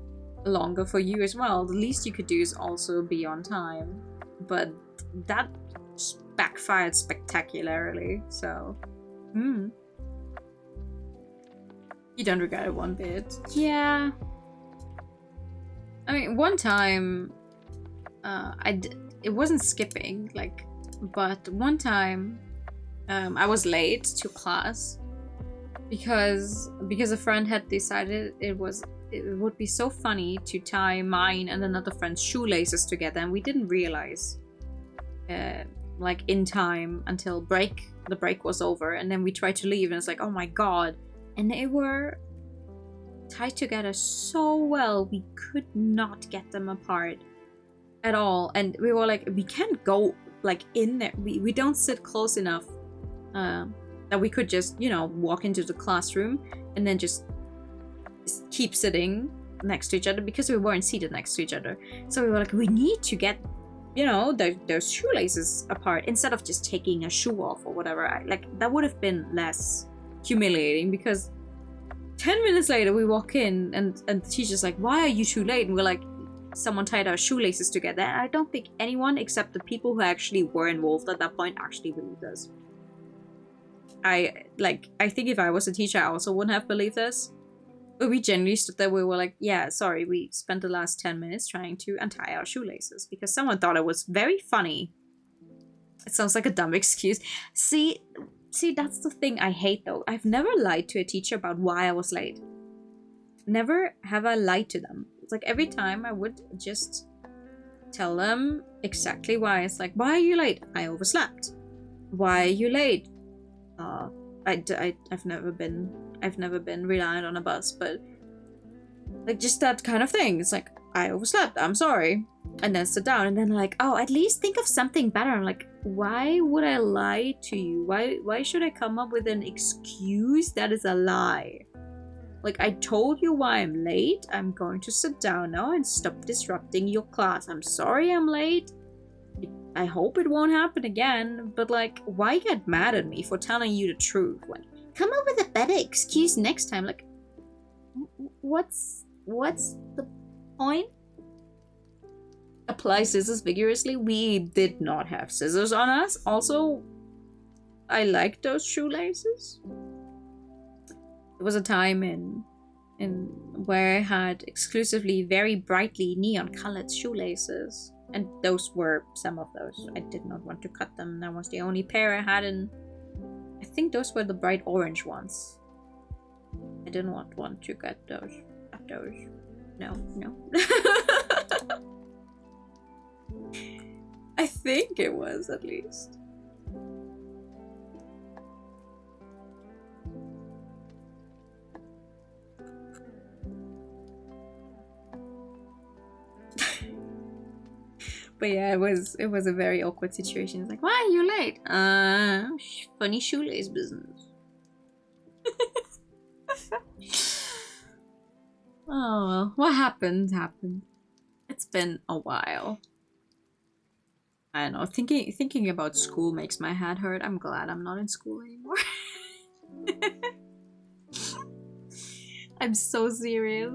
longer for you as well. The least you could do is also be on time. But that backfired spectacularly, so you don't regret it one bit. Yeah, I mean, one time it wasn't skipping, like, but one time I was late to class because a friend had decided it would be so funny to tie mine and another friend's shoelaces together, and we didn't realize like in time until the break was over, and then we tried to leave, and it's like, oh my god, and they were tied together so well we could not get them apart at all. And we were like, we can't go like in there, we don't sit close enough that we could just, you know, walk into the classroom and then just keep sitting next to each other, because we weren't seated next to each other. So we were like, we need to get, you know, those shoelaces apart instead of just taking a shoe off or whatever. Like, that would have been less humiliating, because 10 minutes later we walk in and the teacher's like, why are you too late? And we're like, someone tied our shoelaces together. And I don't think anyone except the people who actually were involved at that point actually believed us. I think if I was a teacher, I also wouldn't have believed this. But we genuinely stood there, we were like, yeah, sorry, we spent the last 10 minutes trying to untie our shoelaces because someone thought it was very funny. It sounds like a dumb excuse. See, that's the thing I hate though. I've never lied to a teacher about why I was late. Never have I lied to them. It's like every time I would just tell them exactly why. It's like, why are you late? I overslept. Why are you late? I've never been reliant on a bus, but like just that kind of thing. It's like, I overslept, I'm sorry. And then sit down and then like, oh, at least think of something better. I'm like, why would I lie to you? Why should I come up with an excuse that is a lie? Like, I told you why I'm late. I'm going to sit down now and stop disrupting your class. I'm sorry I'm late. I hope it won't happen again, but like, why get mad at me for telling you the truth? Like, come up with a better excuse next time. Like, what's the point? Apply scissors vigorously. We did not have scissors on us. Also, I liked those shoelaces. There was a time in where I had exclusively very brightly neon colored shoelaces. And those were some of those. I did not want to cut them. That was the only pair I had in... I think those were the bright orange ones. I didn't want to cut those. No. I think it was, at least. But yeah, it was a very awkward situation. It's like, why are you late? Funny shoelace business. Oh well, what happened. It's been a while. I don't know, thinking about school makes my head hurt. I'm glad I'm not in school anymore. I'm so serious.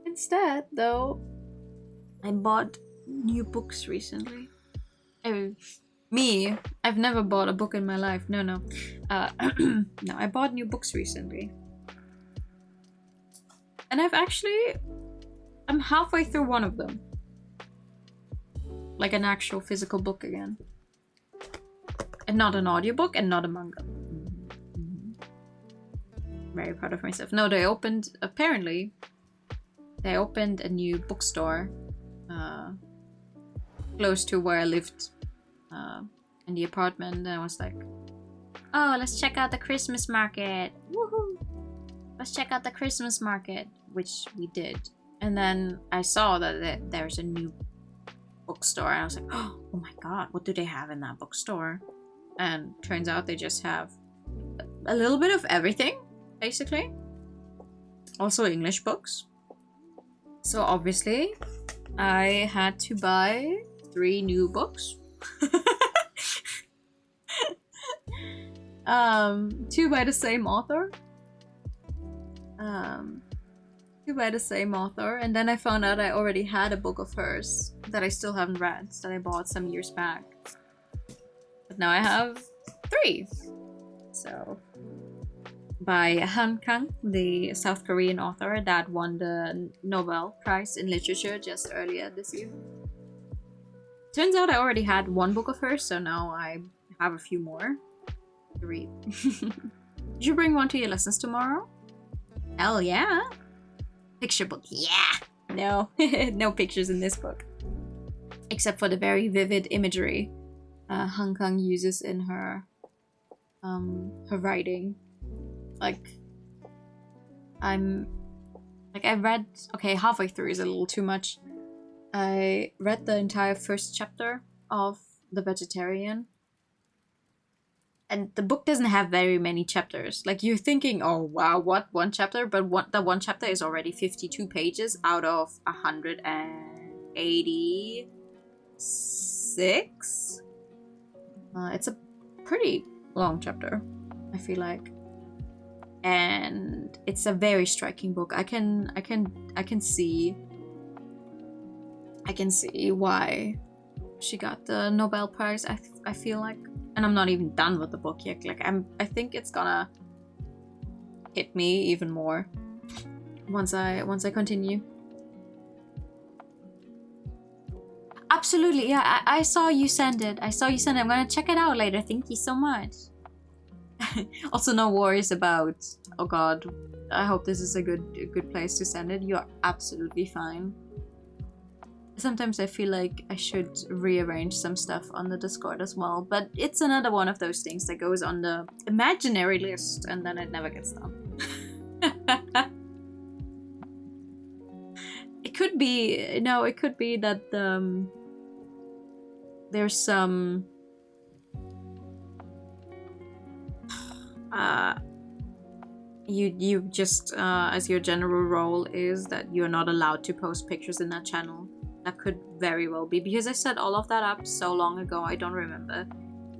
Instead, though, I bought new books recently. I've never bought a book in my life. No. No, I bought new books recently. And I'm halfway through one of them. Like an actual physical book again. And not an audiobook and not a manga. Very proud of myself. No, apparently, they opened a new bookstore close to where I lived in the apartment. And I was like, oh, let's check out the Christmas market. Woohoo! Let's check out the Christmas market, which we did. And then I saw that there's a new bookstore. And I was like, oh my god, what do they have in that bookstore? And turns out they just have a little bit of everything, basically. Also English books. So obviously, I had to buy 3 new books. 2 by the same author. And then I found out I already had a book of hers that I still haven't read, that I bought some years back. But now I have 3. So, by Han Kang, the South Korean author that won the Nobel Prize in Literature just earlier this year. Turns out I already had 1 book of hers, so now I have a few more to read. Did you bring one to your lessons tomorrow? Hell yeah! Picture book, yeah! No, no pictures in this book. Except for the very vivid imagery Han Kang uses in her writing. I read, okay, halfway through is a little too much. I read the entire first chapter of The Vegetarian. And the book doesn't have very many chapters. Like, you're thinking, oh wow, what, 1 chapter? But the 1 chapter is already 52 pages out of 186. It's a pretty long chapter, I feel like. and it's a very striking book. I can see why she got the Nobel Prize. I feel like, and I'm not even done with the book yet. Like I think it's gonna hit me even more once I continue. Absolutely, yeah. I saw you send it. I'm gonna check it out later. Thank you so much. Also, no worries about. Oh God, I hope this is a good place to send it. You're absolutely fine. Sometimes I feel like I should rearrange some stuff on the Discord as well, but it's another one of those things that goes on the imaginary list and then it never gets done. It could be that there's some you just as your general role is that you're not allowed to post pictures in that channel. That could very well be, because I set all of that up so long ago. I don't remember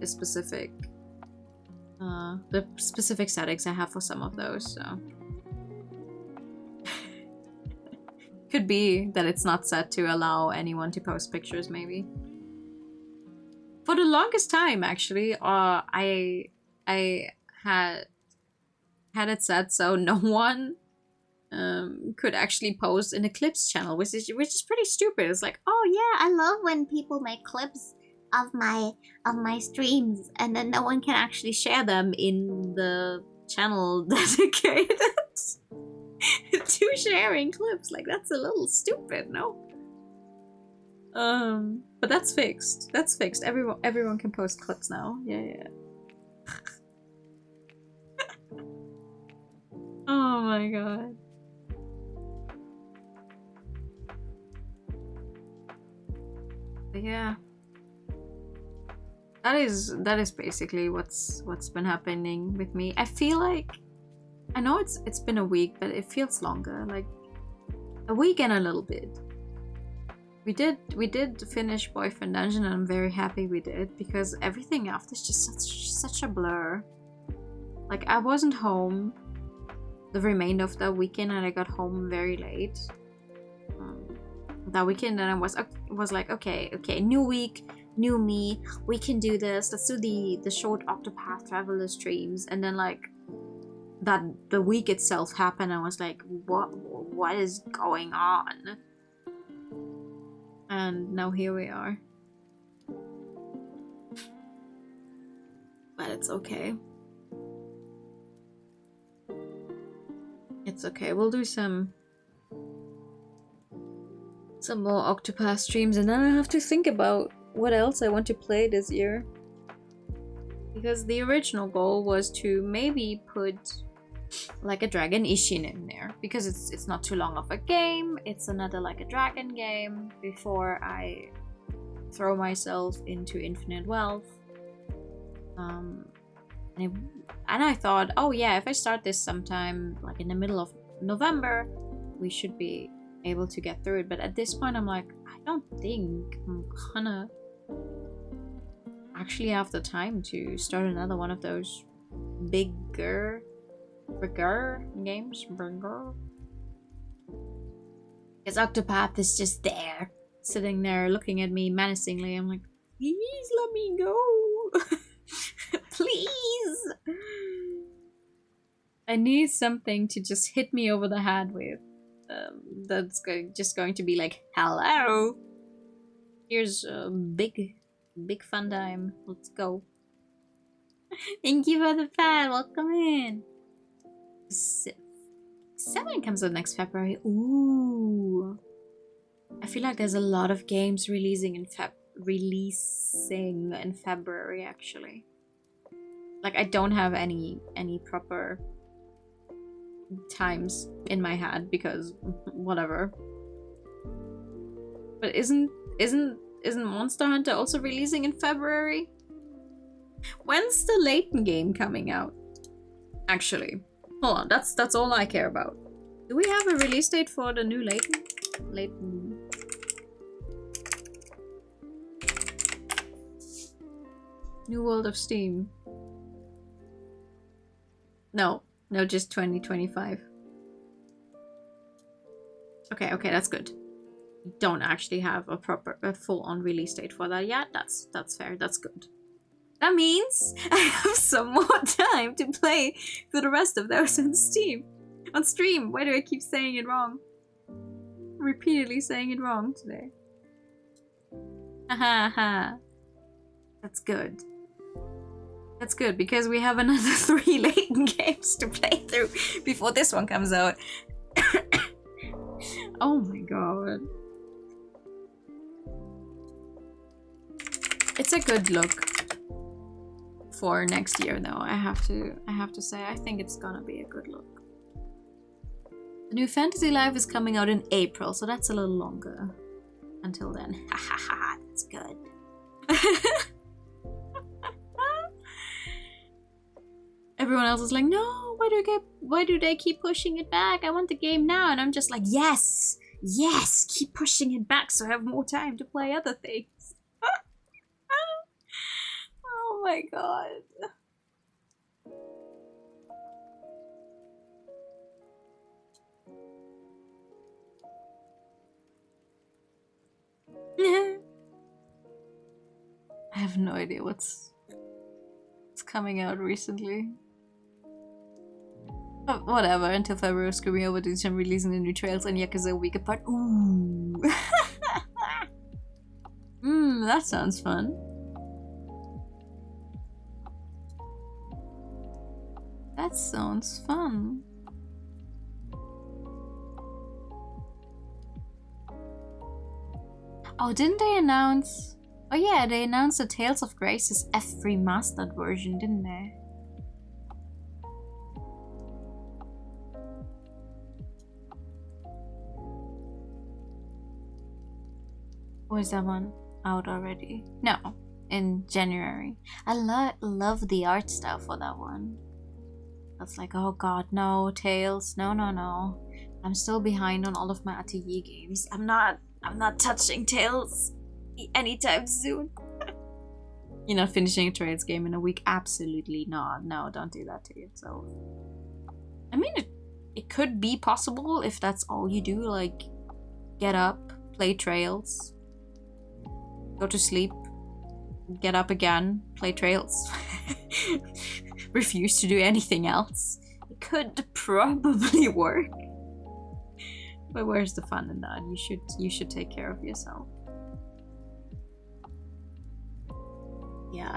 the specific settings I have for some of those, so could be that it's not set to allow anyone to post pictures, maybe. For the longest time, actually, I had it set so no one could actually post in a clips channel, which is pretty stupid. It's like, oh yeah, I love when people make clips of my streams and then no one can actually share them in the channel dedicated to sharing clips. Like, that's a little stupid, no? But that's fixed. Everyone can post clips now. Yeah. Oh my god. But yeah. That is basically what's been happening with me. I feel like, I know it's been a week, but it feels longer. Like a week and a little bit. We did finish Boyfriend Dungeon, and I'm very happy we did, because everything after is just such a blur. Like, I wasn't home the remainder of the weekend, and I got home very late that weekend, and I was like, okay, new week, new me, we can do this. Let's do the short Octopath Traveler streams. And then like that the week itself happened, and I was like, what is going on? And now here we are. But it's okay. It's okay. We'll do some more Octopath streams, and then I have to think about what else I want to play this year. Because the original goal was to maybe put like a Dragon Ishin in there, because it's not too long of a game. It's another like a dragon game before I throw myself into Infinite Wealth. And I thought, oh yeah, if I start this sometime like in the middle of November, we should be able to get through it. But at this point, I'm like, I don't think I'm gonna actually have the time to start another one of those bigger games. Because Octopath is just there, sitting there looking at me menacingly. I'm like, please let me go. Please. I need something to just hit me over the head with. That's just going to be like, hello. Here's a big fun time. Let's go. Thank you for the fan. Welcome in. 7 comes out next February. Ooh. I feel like there's a lot of games releasing in February, actually. Like, I don't have any proper times in my head, because whatever. But isn't Monster Hunter also releasing in February? When's the Layton game coming out? Actually, hold on. That's all I care about. Do we have a release date for the new Layton? New World of Steam. No, No, just 2025. Okay, that's good. We don't actually have a full-on release date for that yet. That's fair. That's good. That means I have some more time to play through the rest of those on Steam. On stream. Why do I keep saying it wrong? Repeatedly saying it wrong today. Haha. That's good. That's good because we have another 3 latent games to play through before this one comes out. Oh my god. It's a good look for next year though. I have to say I think it's gonna be a good look. The new Fantasy Life is coming out in April, so that's a little longer until then. Hahaha, that's good. Everyone else is like, no, why do they keep pushing it back? I want the game now. And I'm just like, yes, keep pushing it back so I have more time to play other things. Oh my god. I have no idea what's coming out recently. But whatever, until February, screwing over to some releasing the new trails and Yakuza a week apart. Ooh. That sounds fun. That sounds fun. Oh, didn't they announce... Oh yeah, they announced the Tales of Grace's F remastered version, didn't they? Or is that one out already? No, in January. I love the art style for that one. That's like, oh god, no, Tales, no. I'm still behind on all of my ATE games. I'm not touching Tales anytime soon. You're not finishing a Trails game in a week? Absolutely not. No, don't do that to yourself. I mean, it could be possible if that's all you do, like, get up, play Trails, go to sleep, get up again, play Trails, refuse to do anything else. It could probably work. But where's the fun in that? You should take care of yourself. Yeah,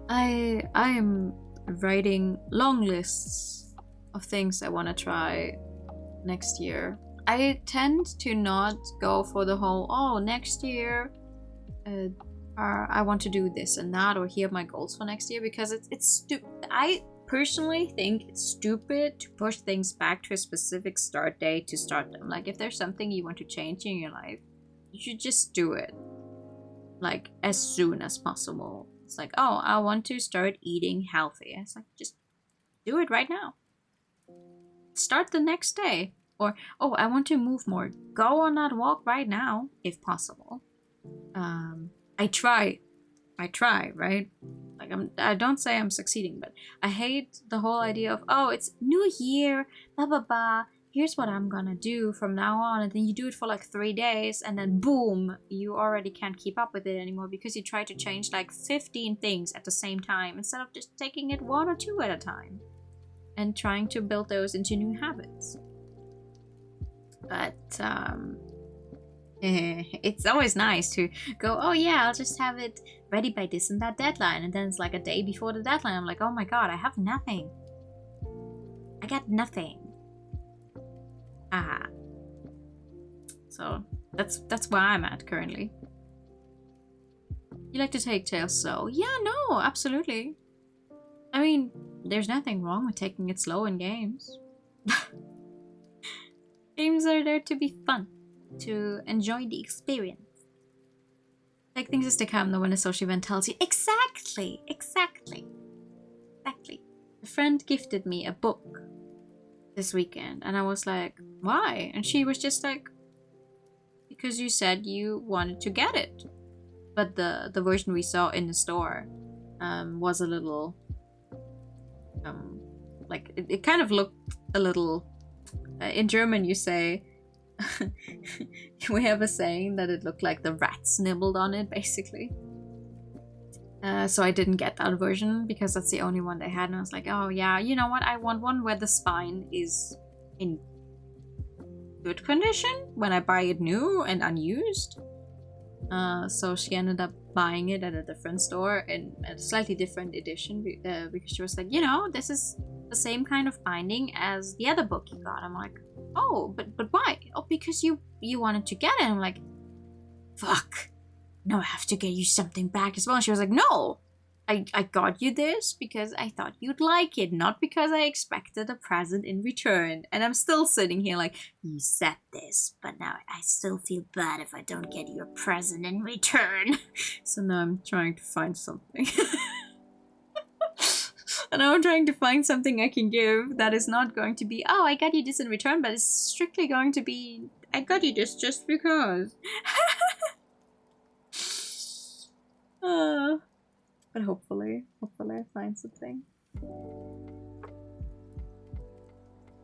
I am writing long lists of things I want to try next year. I tend to not go for the whole, oh, next year I want to do this and that, or here are my goals for next year, because it's stupid. I personally think it's stupid to push things back to a specific start date to start them. Like, if there's something you want to change in your life, you should just do it, like, as soon as possible. It's like, oh, I want to start eating healthy. It's like, just do it right now. Start the next day. Or, oh, I want to move more. Go on that walk right now, if possible. I try, right? Like, I don't say I'm succeeding, but I hate the whole idea of, oh, it's new year, blah, blah, blah. Here's what I'm gonna do from now on. And then you do it for like 3 days, and then boom, you already can't keep up with it anymore because you try to change like 15 things at the same time instead of just taking it 1 or 2 at a time and trying to build those into new habits. But it's always nice to go, oh yeah, I'll just have it ready by this and that deadline, and then it's like a day before the deadline, I'm like, oh my god, I have nothing. I got nothing. So that's where I'm at currently. You like to take Tales slow? Yeah, no, absolutely. I mean, there's nothing wrong with taking it slow in games. Games are there to be fun, to enjoy the experience. Take things as they come, though, when a social event tells you. Exactly. A friend gifted me a book this weekend, and I was like, why? And she was just like, because you said you wanted to get it. But the version we saw in the store was a little like it kind of looked a little. In German, you say. We have a saying that it looked like the rats nibbled on it, basically. So I didn't get that version because that's the only one they had, and I was like, oh yeah, you know what? I want one where the spine is in good condition when I buy it new and unused. So she ended up buying it at a different store in a slightly different edition because she was like, you know, this is the same kind of binding as the other book you got. I'm like, oh, but why? Oh, because you wanted to get it. I'm like, fuck. No, I have to get you something back as well. And she was like, no, I got you this because I thought you'd like it, not because I expected a present in return. And I'm still sitting here like, you said this, but now I still feel bad if I don't get you a present in return. So now I'm trying to find something. And now I'm trying to find something I can give that is not going to be, oh, I got you this in return, but it's strictly going to be, I got you this just because. But hopefully I find something.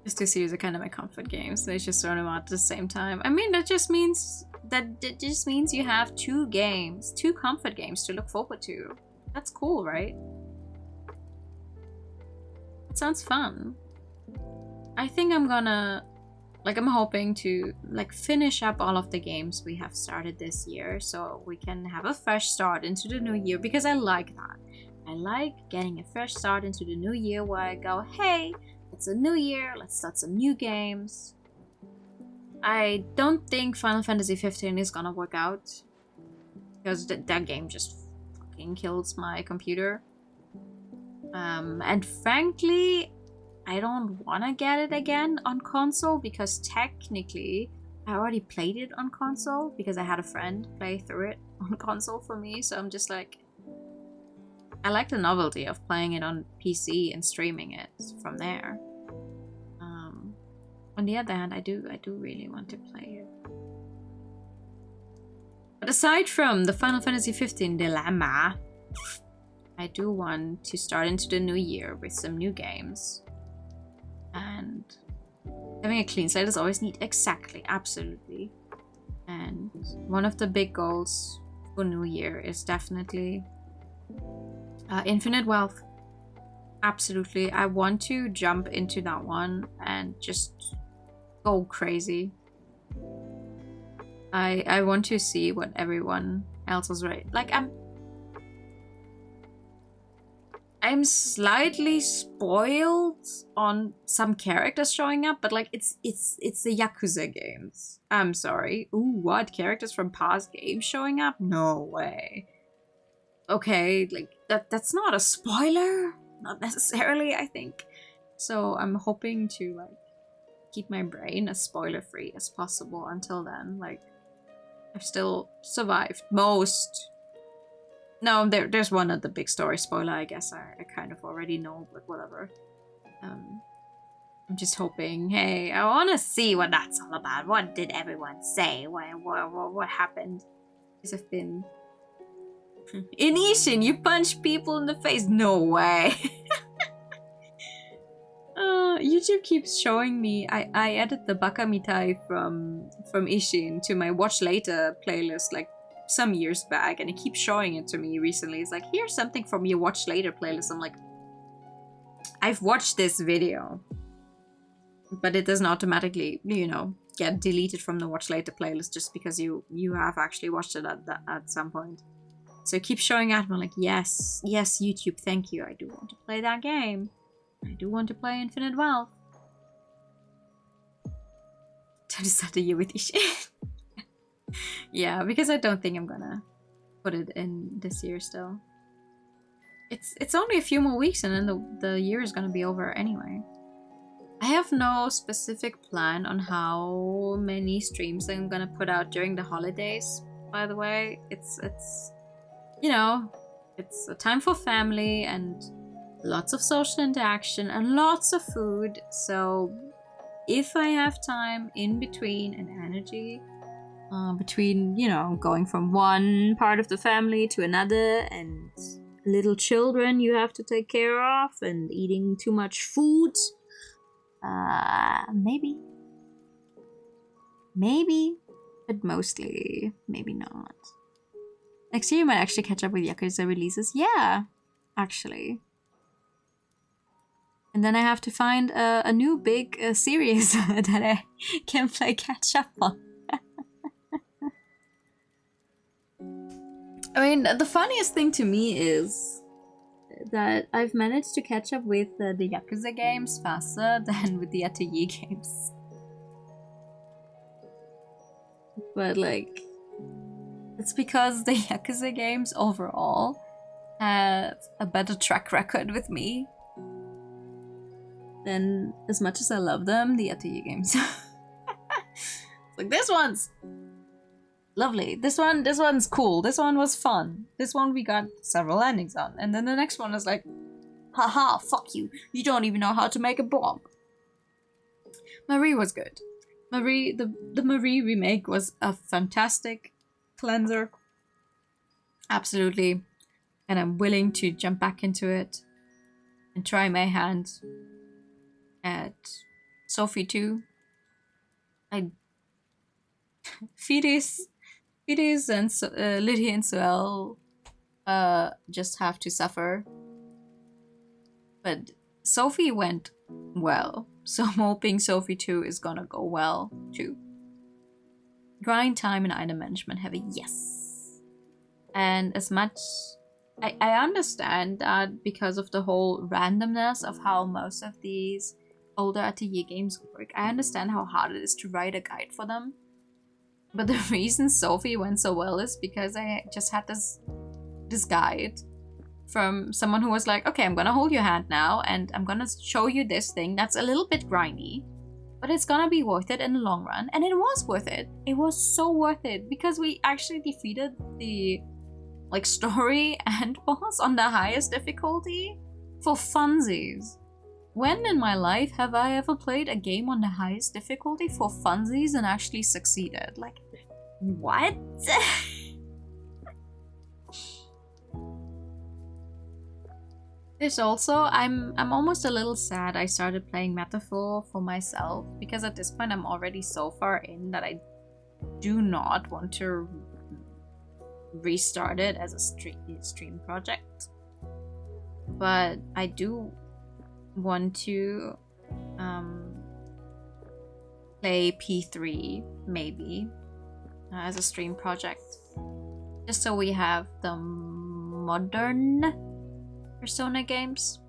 Just two series are kind of my comfort games. They just throw them out at the same time. I mean, that just means you have two comfort games to look forward to. That's cool, right? It sounds fun. I think I'm gonna, I'm hoping to finish up all of the games we have started this year so we can have a fresh start into the new year, because I like that. I like getting a fresh start into the new year where I go, hey, it's a new year, let's start some new games. I don't think Final Fantasy 15 is gonna work out because that game just fucking kills my computer. And frankly, I don't want to get it again on console because technically I already played it on console because I had a friend play through it on console for me. So I'm just like, I like the novelty of playing it on PC and streaming it from there. On the other hand, I do really want to play it. But aside from the Final Fantasy 15 dilemma, I do want to start into the new year with some new games. And having a clean slate is always neat. Exactly, absolutely. And one of the big goals for New Year is definitely infinite wealth. Absolutely. I want to jump into that one and just go crazy. I want to see what everyone else is right. I'm slightly spoiled on some characters showing up, but it's the Yakuza games. I'm sorry. Ooh, what? Characters from past games showing up? No way. Okay, that's not a spoiler. Not necessarily, I think. So I'm hoping to keep my brain as spoiler-free as possible until then. I've still survived most. No, there's one of the big story spoiler, I guess I kind of already know, but whatever. I'm just hoping, hey, I want to see what that's all about. What did everyone say? What happened? Because I've been... In Ishin, you punch people in the face? No way! YouTube keeps showing me... I added the Baka Mitai from Ishin to my Watch Later playlist, some years back, and it keeps showing it to me recently. It's like, here's something from your Watch Later playlist. I'm like, I've watched this video, but it doesn't automatically, get deleted from the Watch Later playlist just because you have actually watched it at some point. So it keeps showing up. I'm like, yes, YouTube, thank you. I do want to play that game. I do want to play Infinite Wealth. Time to start the year with Ishin. Yeah, because I don't think I'm gonna put it in this year still. It's only a few more weeks and then the year is gonna be over anyway. I have no specific plan on how many streams I'm gonna put out during the holidays, by the way. It's a time for family and lots of social interaction and lots of food. So if I have time in between and energy, between, going from one part of the family to another and little children you have to take care of and eating too much food. Maybe. Maybe, but mostly, maybe not. Next year, you might actually catch up with Yakuza releases. Yeah, actually. And then I have to find a new big series that I can play catch up on. I mean, the funniest thing to me is that I've managed to catch up with the Yakuza games faster than with the Atelier games. But like, it's because the Yakuza games overall have a better track record with me than, as much as I love them, the Atelier games. Like, this one's lovely. This one's cool. This one was fun. This one we got several endings on. And then the next one is like, haha, fuck you. You don't even know how to make a bomb. Marie was good. Marie, the Marie remake was a fantastic cleanser. Absolutely. And I'm willing to jump back into it and try my hand at Sophie 2. Fides and Lydia and Suel just have to suffer. But Sophie went well, so I'm hoping Sophie 2 is gonna go well too. Grind time and item management heavy, yes. And as much I understand that because of the whole randomness of how most of these older Atelier games work, I understand how hard it is to write a guide for them. But the reason Sophie went so well is because I just had this guide from someone who was like, okay, I'm gonna hold your hand now and I'm gonna show you this thing that's a little bit grindy, but it's gonna be worth it in the long run. And it was worth it. It was so worth it because we actually defeated the like story and boss on the highest difficulty for funsies. When in my life have I ever played a game on the highest difficulty for funsies and actually succeeded? Like, what? There's also, I'm almost a little sad I started playing Metaphor for myself, because at this point I'm already so far in that I do not want to restart it as a stream project. But I do want to play P3 maybe as a stream project, just so we have the modern Persona games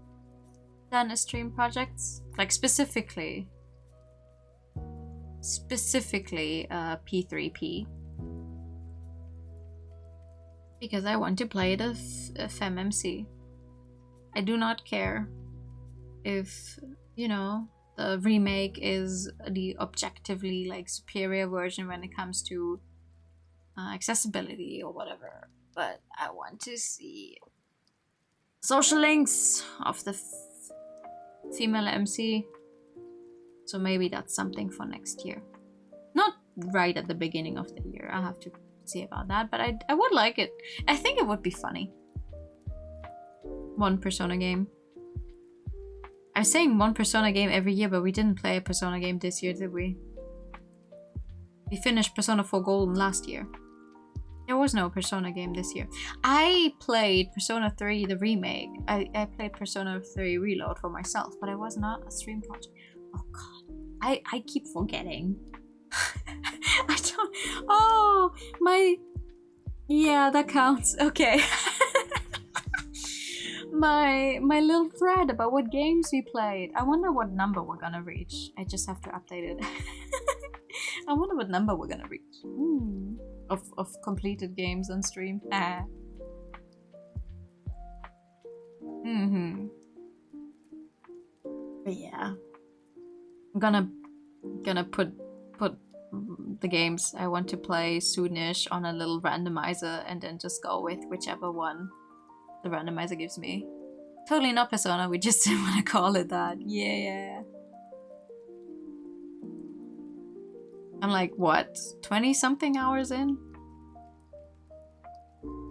done as stream projects, like specifically P3P, because I want to play the FemMC. I do not care if, you know, the remake is the objectively like superior version when it comes to accessibility or whatever, but I want to see social links of the female MC, so maybe that's something for next year. Not right at the beginning of the year, I'll have to see about that, but I would like it. I think it would be funny. One Persona game. I'm saying one Persona game every year, but we didn't play a Persona game this year, did we? We finished Persona 4 Golden last year. There was no Persona game this year. I played Persona 3, the remake. I played Persona 3 Reload for myself, but it was not a stream project. Oh god. I keep forgetting. I don't... Oh, my... Yeah, that counts. Okay. my little thread about what games we played. I wonder what number we're gonna reach. I just have to update it. I wonder what number we're gonna reach. Of completed games on stream. But yeah, I'm gonna put the games I want to play soonish on a little randomizer and then just go with whichever one the randomizer gives me. Totally not Persona, we just didn't want to call it that. Yeah. I'm like, what? 20 something hours in?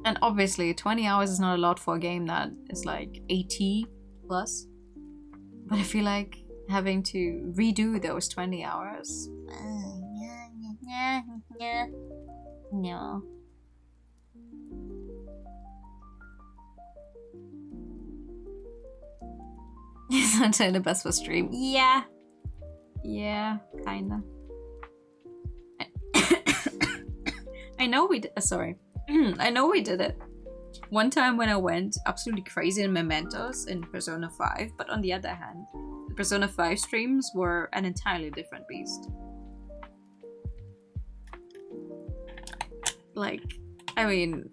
And obviously 20 hours is not a lot for a game that is like 80 plus. But I feel like having to redo those 20 hours. No. It's not the best for stream. Yeah. Yeah, kinda. I know we did. Sorry. I know we did it. One time when I went absolutely crazy in Mementos in Persona 5, but on the other hand, the Persona 5 streams were an entirely different beast. Like, I mean,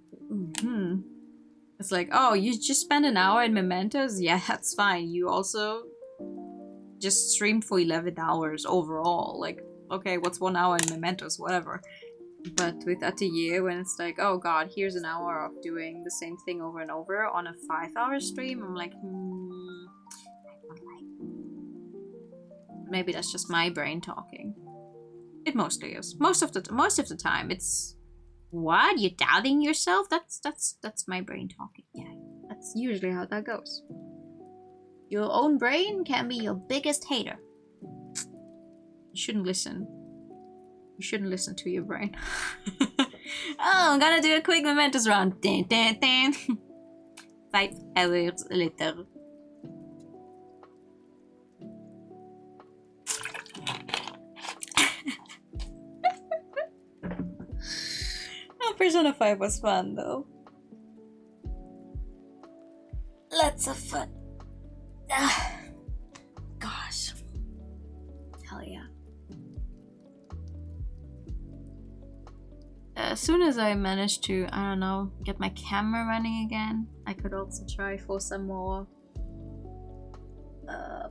it's like, oh, you just spent an hour in Mementos? Yeah, that's fine. You also just streamed for 11 hours overall. Like, okay, what's 1 hour in Mementos? Whatever. But with Atelier, when it's like, oh god, here's an hour of doing the same thing over and over on a 5-hour stream, I'm like, I don't like it. Maybe that's just my brain talking. It mostly is. Most of the time, it's what? You're doubting yourself? That's my brain talking. Yeah, that's usually how that goes. Your own brain can be your biggest hater. You shouldn't listen. You shouldn't listen to your brain. Oh, I'm gonna do a quick Mementos round. 5 hours later. Oh, Persona 5 was fun though. Lots of fun. Gosh. Hell yeah. As soon as I manage to, I don't know, get my camera running again, I could also try for some more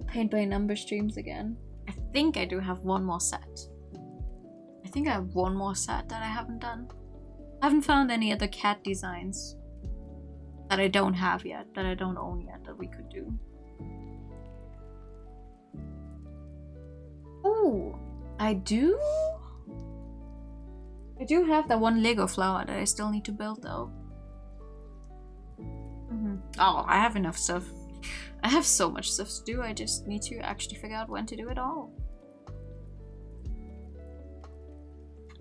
paint by number streams again. I think I do have one more set. I think I have one more set that I haven't done. I haven't found any other cat designs that I don't have yet, that I don't own yet, that we could do. Oh, I do have that one Lego flower that I still need to build though. Oh, I have enough stuff. I have so much stuff to do, I just need to actually figure out when to do it all.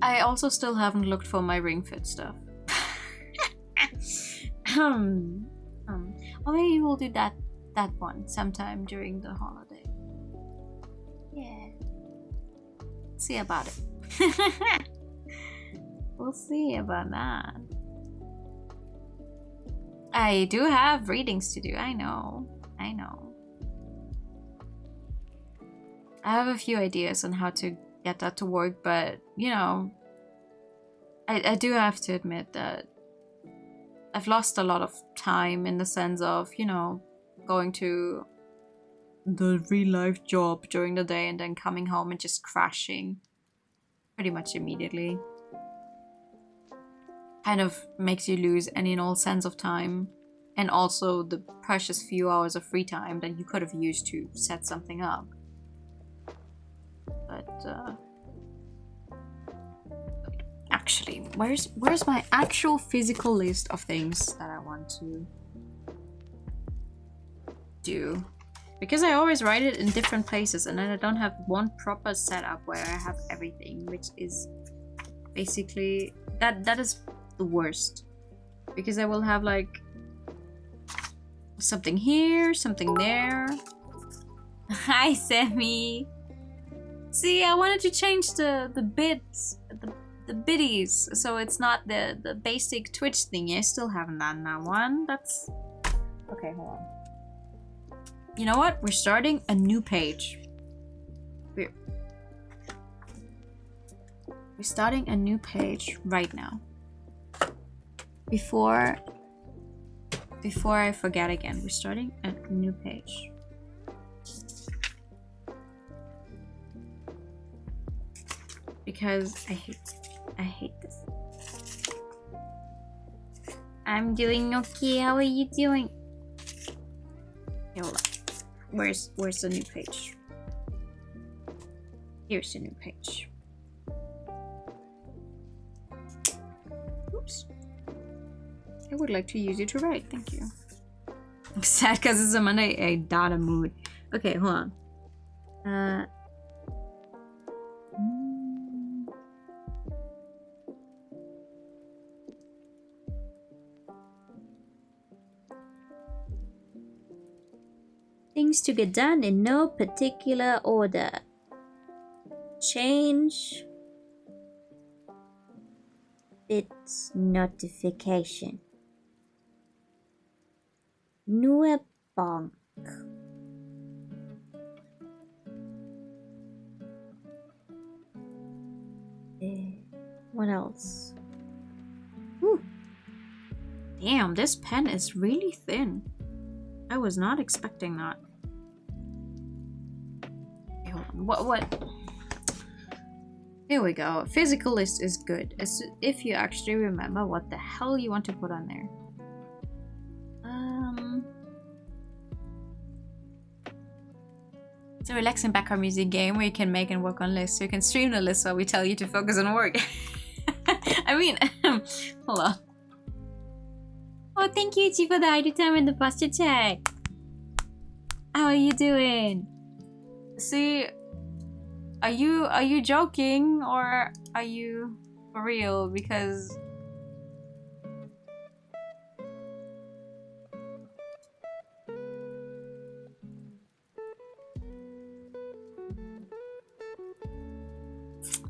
I also still haven't looked for my Ring Fit stuff. Or maybe we'll do that one sometime during the holiday. Yeah. See about it. We'll see about that. I do have readings to do, I know. I have a few ideas on how to get that to work, but, you know, I do have to admit that I've lost a lot of time in the sense of, you know, going to the real life job during the day and then coming home and just crashing pretty much immediately. Kind of makes you lose any and all sense of time, and also the precious few hours of free time that you could have used to set something up. But actually, where's my actual physical list of things that I want to do? Because I always write it in different places, and then I don't have one proper setup where I have everything, which is basically that is the worst, because I will have like something here, something there. Hi, Sammy. See, I wanted to change the bits, the biddies, so it's not the basic Twitch thing. I still haven't done that one. That's okay. Hold on. You know what? We're starting a new page. We're starting a new page right now. Before I forget again, we're starting a new page. Because I hate this. I'm doing okay. How are you doing? Okay, hold on. Where's the new page? Here's the new page. Oops. I would like to use you to write. Thank you. I'm sad because it's a Monday, a data mood. Okay, hold on. Things to get done in no particular order. Change. Its notification. New bank. What else? Ooh. Damn, this pen is really thin. I was not expecting that. Okay, hold on. What? Here we go. Physical list is good. If you actually remember what the hell you want to put on there. It's a relaxing background music game where you can make and work on lists. So you can stream the list while we tell you to focus on work. I mean, hold on. Oh, thank you, Chi, for the ID time and the posture check. How are you doing? See, are you joking or are you for real? Because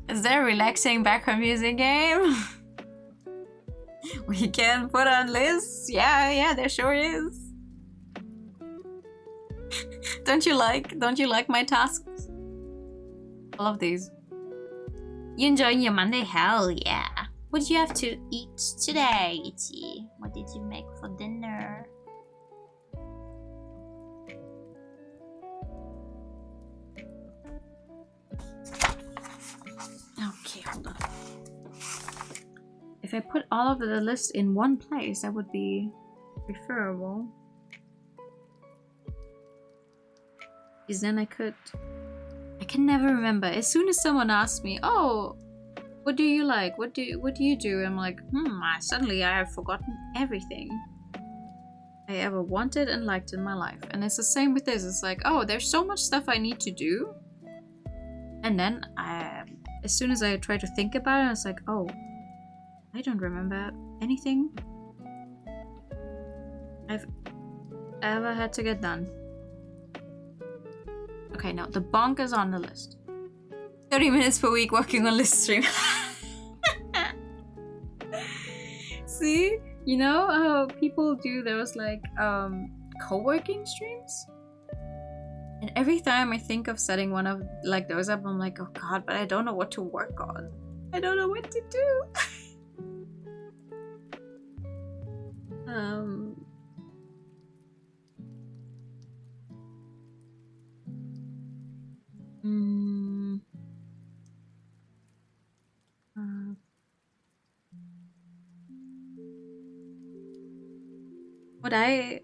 is there a relaxing background music game? We can put on lists? Yeah, there sure is. Don't you like my tasks? I love these. You enjoying your Monday? Hell yeah. What did you have to eat today, Ichi? What did you make for dinner? Okay, hold on. If I put all of the list in one place, that would be preferable. Because then I can never remember. As soon as someone asks me, oh, what do you like? What do you do? I'm like, suddenly I have forgotten everything I ever wanted and liked in my life. And it's the same with this. It's like, oh, there's so much stuff I need to do. And then as soon as I try to think about it, it's like, oh, I don't remember anything I've ever had to get done. Okay, now the bonk is on the list. 30 minutes per week working on list stream. See? You know how people do those like co-working streams? And every time I think of setting one of like those up, I'm like, oh god, but I don't know what to work on. I don't know what to do.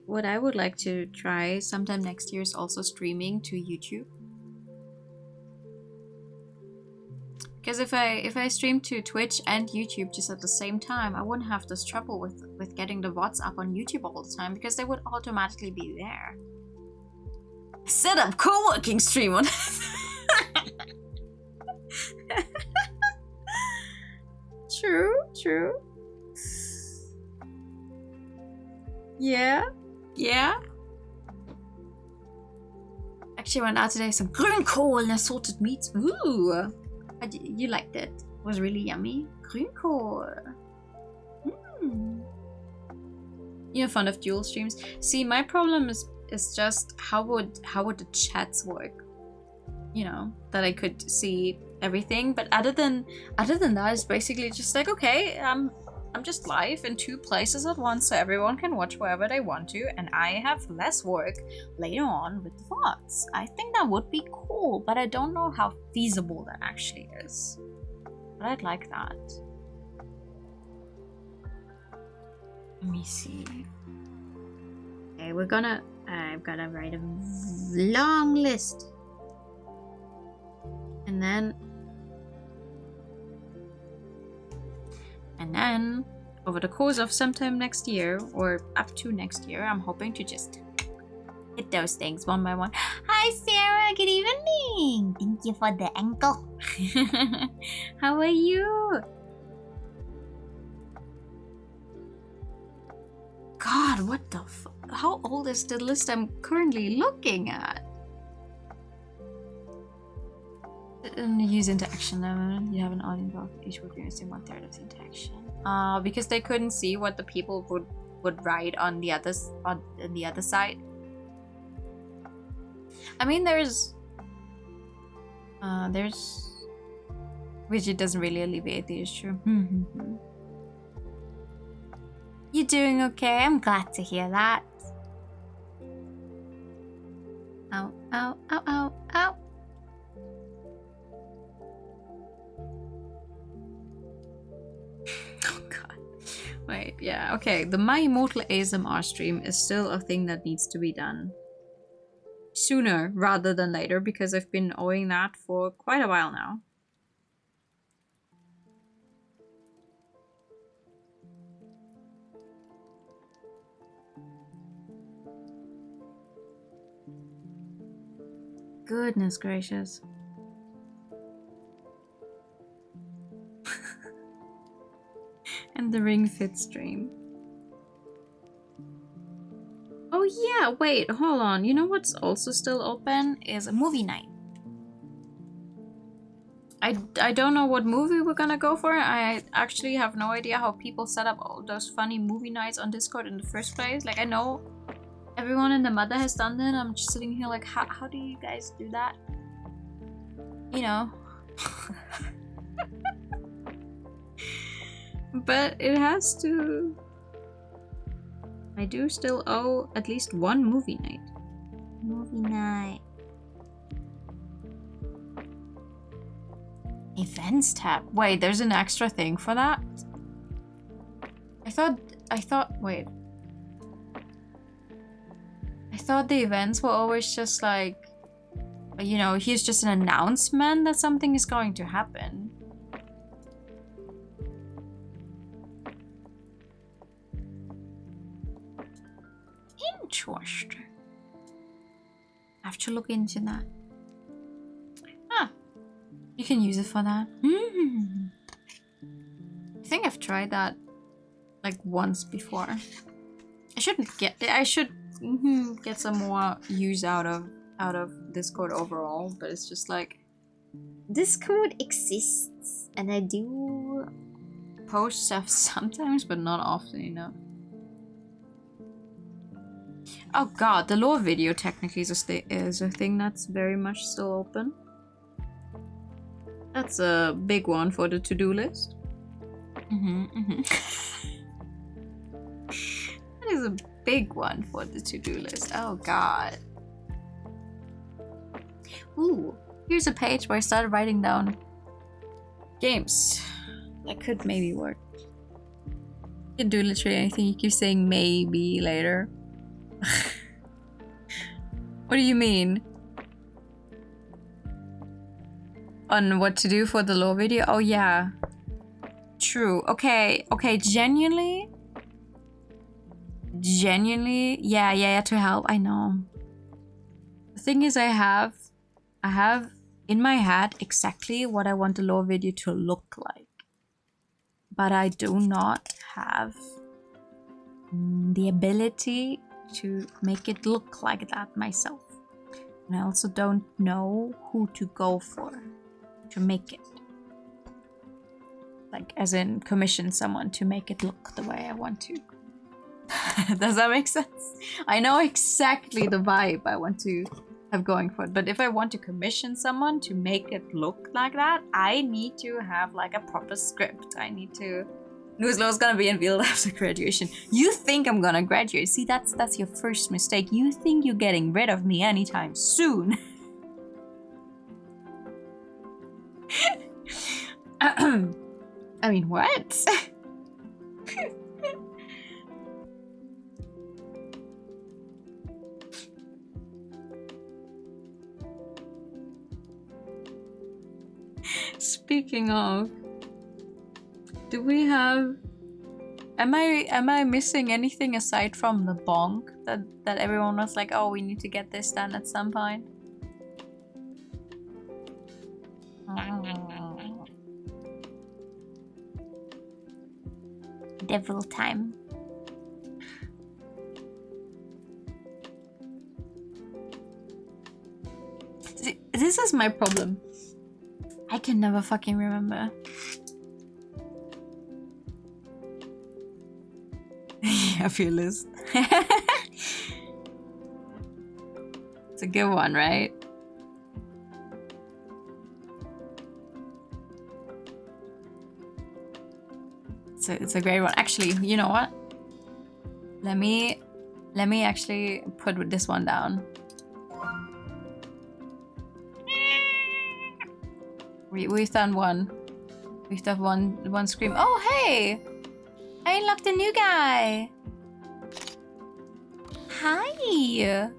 What I would like to try sometime next year is also streaming to YouTube. Because if I stream to Twitch and YouTube just at the same time, I wouldn't have this trouble with getting the VODs up on YouTube all the time because they would automatically be there. Set up co-working stream on True. Yeah. Actually went out today, some grünkohl and assorted meats. Ooh. You liked it. It was really yummy. Grünkohl. You're fond of dual streams? See, my problem is just how would the chats work? You know, that I could see everything, but other than that, it's basically just like, okay, I'm just live in 2 places at once, so everyone can watch wherever they want to, and I have less work later on with the VODs. I think that would be cool, but I don't know how feasible that actually is. But I'd like that. Let me see. Okay, I've gotta write a long list. And then over the course of sometime next year or up to next year, I'm hoping to just hit those things one by one. Hi Sarah, good evening. Thank you for the ankle. How are you? God, what the how old is the list I'm currently looking at? Use interaction level. You have an audience of each would be missing 1/3 of the interaction. Because they couldn't see what the people would write on the other side. I mean, there's which it doesn't really alleviate the issue. You doing okay? I'm glad to hear that. Ow, ow, ow, ow, ow. Oh god. Wait, yeah, okay. The My Immortal ASMR stream is still a thing that needs to be done sooner rather than later, because I've been owing that for quite a while now. Goodness gracious. And the Ring Fit stream. Oh yeah, wait, hold on. You know what's also still open is a movie night. I don't know what movie we're gonna go for. I actually have no idea how people set up all those funny movie nights on Discord in the first place. Like, I know everyone in the Mother has done that. I'm just sitting here like, how do you guys do that? You know. But it has to... I do still owe at least one movie night. Movie night. Events tab. Wait, there's an extra thing for that? I thought, wait. I thought the events were always just like, you know, here's just an announcement that something is going to happen. Interesting. I have to look into that. Ah, you can use it for that. I think I've tried that like once before. I should get some more use out of Discord overall, but it's just like Discord exists, and I do post stuff sometimes, but not often enough. Oh god, the lore video technically is a thing that's very much still open. That's a big one for the to-do list. That is a big one for the to-do list. Oh god. Ooh, here's a page where I started writing down games. That could maybe work. You can do literally anything. You keep saying maybe later. What do you mean? On what to do for the lore video? Oh yeah. True. Okay, genuinely, yeah, to help. I know. The thing is, I have in my head exactly what I want the lore video to look like, but I do not have the ability to make it look like that myself, and I also don't know who to go for to make it. Like, as in commission someone to make it look the way I want to. Does that make sense? I know exactly the vibe I want to have going for it, but if I want to commission someone to make it look like that, I need to have like a proper script. I need to... Nuzlo's gonna be in field after graduation. You think I'm gonna graduate? See, that's your first mistake. You think you're getting rid of me anytime soon. I mean, what? Speaking of, do we have Am I missing anything aside from the bonk that everyone was like, oh, we need to get this done at some point? Devil time. See, this is my problem. I can never fucking remember. Yeah, fearless. It's a good one, right? It's a great one. Actually, you know what? Let me actually put this one down. We've done one. We've done one scream. Oh hey! I unlocked a new guy. Hi.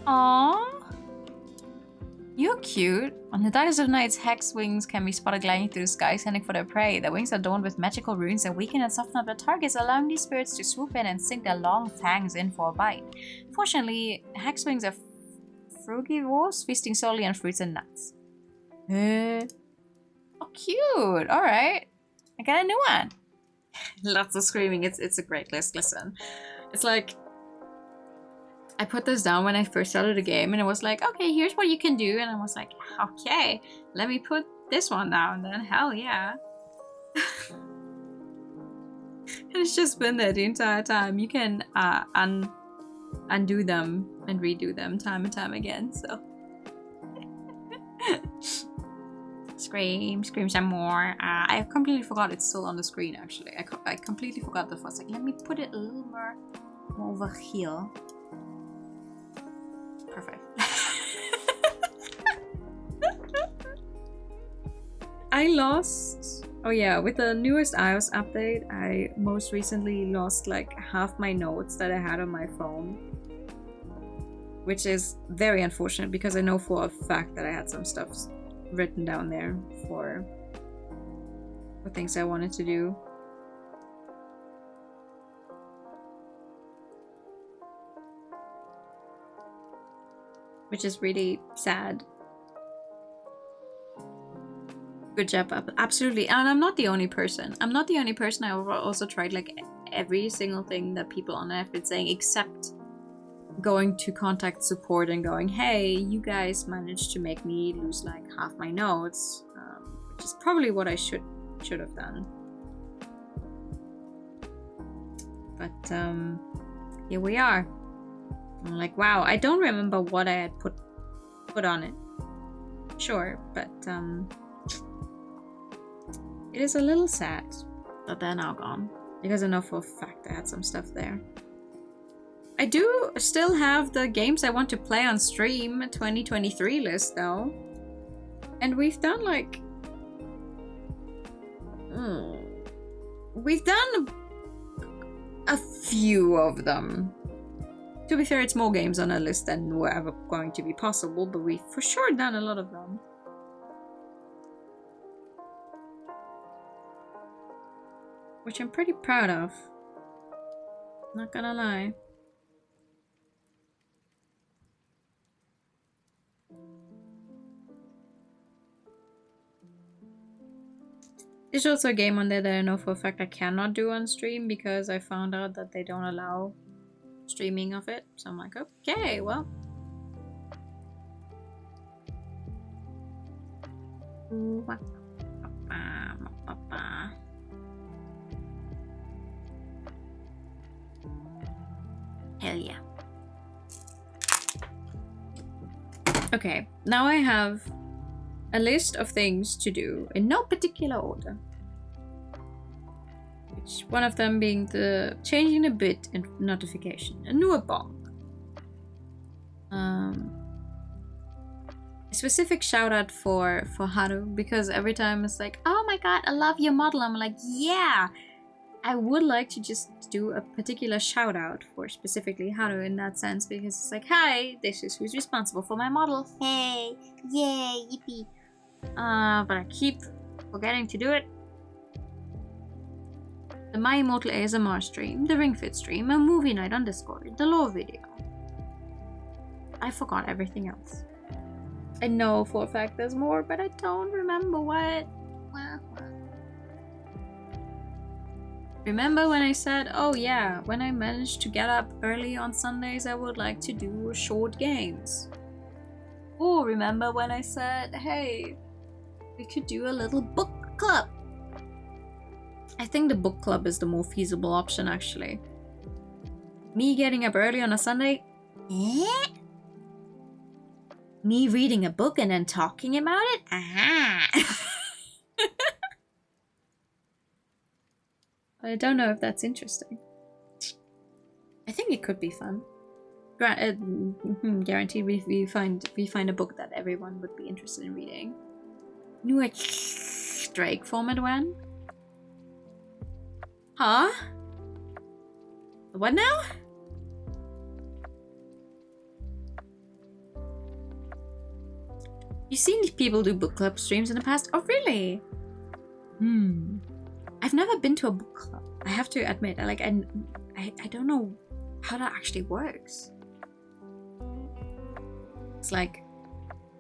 Aww. You're cute. On the darkest of nights, hex wings can be spotted gliding through the sky, sending for their prey. Their wings are adorned with magical runes that weaken and soften up their targets, allowing these spirits to swoop in and sink their long fangs in for a bite. Fortunately, hex wings are frugivores, feasting solely on fruits and nuts. Oh, cute. Alright. I got a new one. Lots of screaming. It's a great list. Listen. It's like, I put this down when I first started the game and it was like, okay, here's what you can do. And I was like, okay, let me put this one down then. Hell yeah. And it's just been there the entire time. You can undo them and redo them time and time again, so. Scream some more. I completely forgot it's still on the screen actually. I completely forgot the first. Like, let me put it a little more over here. Perfect. I lost... Oh yeah, with the newest iOS update, I most recently lost like half my notes that I had on my phone. Which is very unfortunate because I know for a fact that I had some stuff written down there for things I wanted to do. Which is really sad. Good job, absolutely. And I'm not the only person. I'm not the only person. I also tried like every single thing that people on have been saying, except going to contact support and going, hey, you guys managed to make me lose like half my notes, which is probably what I should have done. But here we are. I'm like, wow, I don't remember what I had put on it. Sure, but it is a little sad that they're now gone, because I know for a fact I had some stuff there. I do still have the games I want to play on stream 2023 list though. And we've done like... we've done a few of them. To be fair, it's more games on our list than were ever going to be possible, but we've for sure done a lot of them. Which I'm pretty proud of. Not gonna lie. There's also a game on there that I know for a fact I cannot do on stream because I found out that they don't allow streaming of it. So I'm like, okay, well. Hell yeah. Okay, now I have a list of things to do in no particular order. Which one of them being the changing a bit in notification, a newer bonk. A specific shout out for Haru, because every time it's like, oh my god, I love your model. I'm like, yeah, I would like to just do a particular shout out for specifically Haru in that sense, because it's like, hi, this is who's responsible for my model. Hey, yay, yippee. But I keep forgetting to do it. the My Immortal ASMR stream, the Ring Fit stream, a movie night on Discord, the lore video. I forgot everything else. I know for a fact there's more, but I don't remember what. Remember when I said, oh yeah, when I managed to get up early on Sundays, I would like to do short games. Or remember when I said, hey, we could do a little book club. I think the book club is the more feasible option, actually. Me getting up early on a Sunday? Me reading a book and then talking about it? I don't know if that's interesting. I think it could be fun. Guaranteed we find a book that everyone would be interested in reading. New Drake format when? Huh? What now? You've seen people do book club streams in the past? Oh, really? I've never been to a book club. I have to admit, I don't know how that actually works. It's like,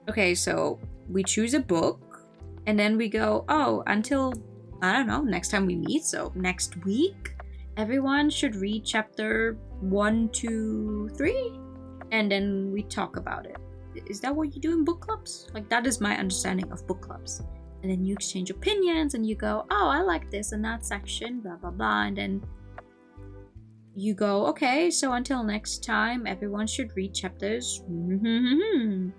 okay, so we choose a book, and then we go, oh, until, I don't know, next time we meet, so next week, everyone should read chapter 1, 2, 3, and then we talk about it. Is that what you do in book clubs? Like, that is my understanding of book clubs. And then you exchange opinions and you go, oh, I like this in that section, blah, blah, blah. And then you go, okay, so until next time, everyone should read chapters. And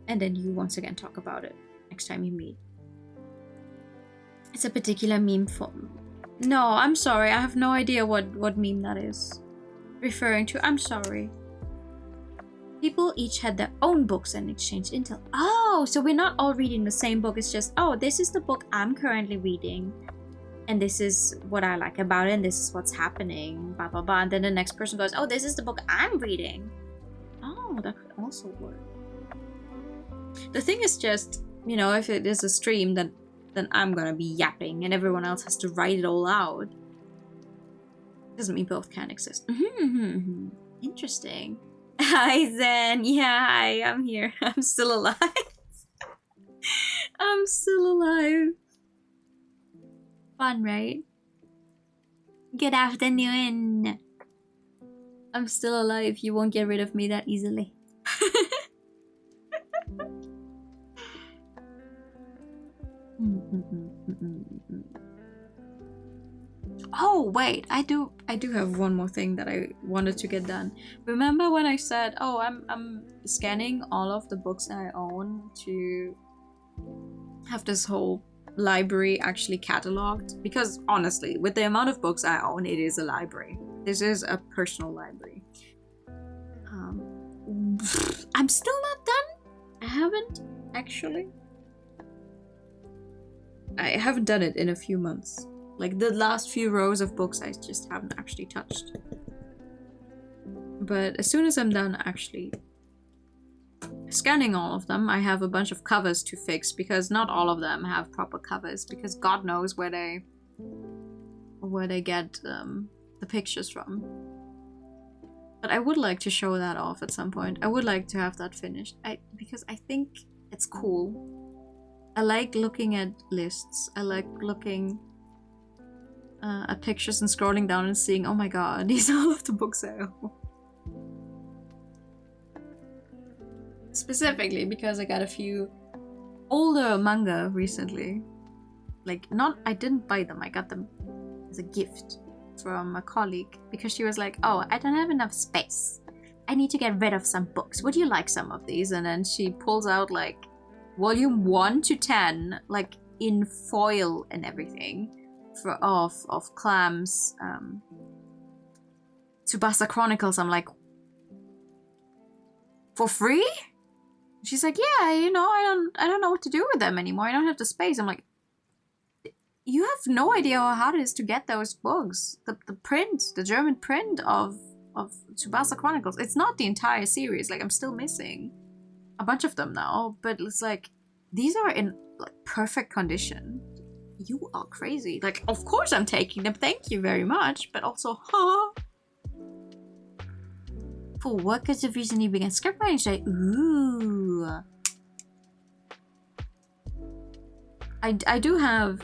then you once again talk about it next time you meet. It's a particular meme form. No, I'm sorry. I have no idea what meme that is referring to. I'm sorry. People each had their own books and exchanged intel. Oh, so we're not all reading the same book. It's just, oh, this is the book I'm currently reading. And this is what I like about it. And this is what's happening. Blah, blah, blah. And then the next person goes, oh, this is the book I'm reading. Oh, that could also work. The thing is just, you know, if it is a stream, then I'm gonna be yapping and everyone else has to write it all out. Doesn't mean both can exist. Interesting. Hi, Zen. Yeah, hi, I'm here. I'm still alive. I'm still alive. Fun, right? Good afternoon. I'm still alive. You won't get rid of me that easily. Oh wait, I do have one more thing that I wanted to get done. Remember when I said, oh, I'm scanning all of the books I own to have this whole library actually cataloged? Because honestly, with the amount of books I own, it is a library. This is a personal library. I'm still not done. I haven't actually. I haven't done it in a few months. Like the last few rows of books I just haven't actually touched. But as soon as I'm done actually scanning all of them, I have a bunch of covers to fix because not all of them have proper covers because God knows where they get the pictures from. But I would like to show that off at some point. I would like to have that finished. Because I think it's cool. I like looking at lists. I like looking at pictures and scrolling down and seeing, oh my god, these are all of the books I own. Specifically because I got a few older manga recently. Like, I didn't buy them, I got them as a gift from a colleague because she was like, oh, I don't have enough space. I need to get rid of some books. Would you like some of these? And then she pulls out like volume 1 to 10, like in foil and everything, of Clam's Tsubasa Chronicles. I'm like, for free? She's like, yeah, you know, I don't know what to do with them anymore. I don't have the space. I'm like, you have no idea how hard it is to get those books. The German print of Tsubasa Chronicles. It's not the entire series. Like, I'm still missing a bunch of them now, but it's like these are in like perfect condition. You are crazy. Like, of course I'm taking them. Thank you very much. But also, huh? For what is the reason you began script writing today? Ooh. I do have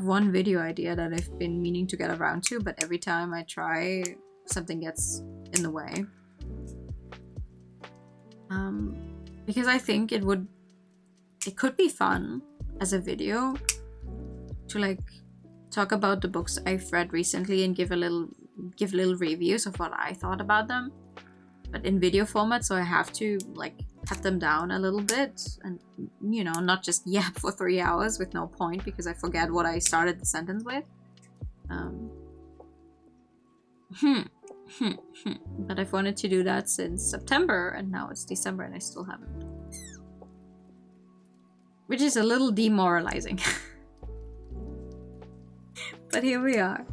one video idea that I've been meaning to get around to, but every time I try, something gets in the way. Because I think it could be fun as a video to like talk about the books I've read recently and give little reviews of what I thought about them, but in video format, so I have to like cut them down a little bit and, you know, not just yap for 3 hours with no point because I forget what I started the sentence with. But I've wanted to do that since September, and now it's December and I still haven't. Which is a little demoralizing. But here we are.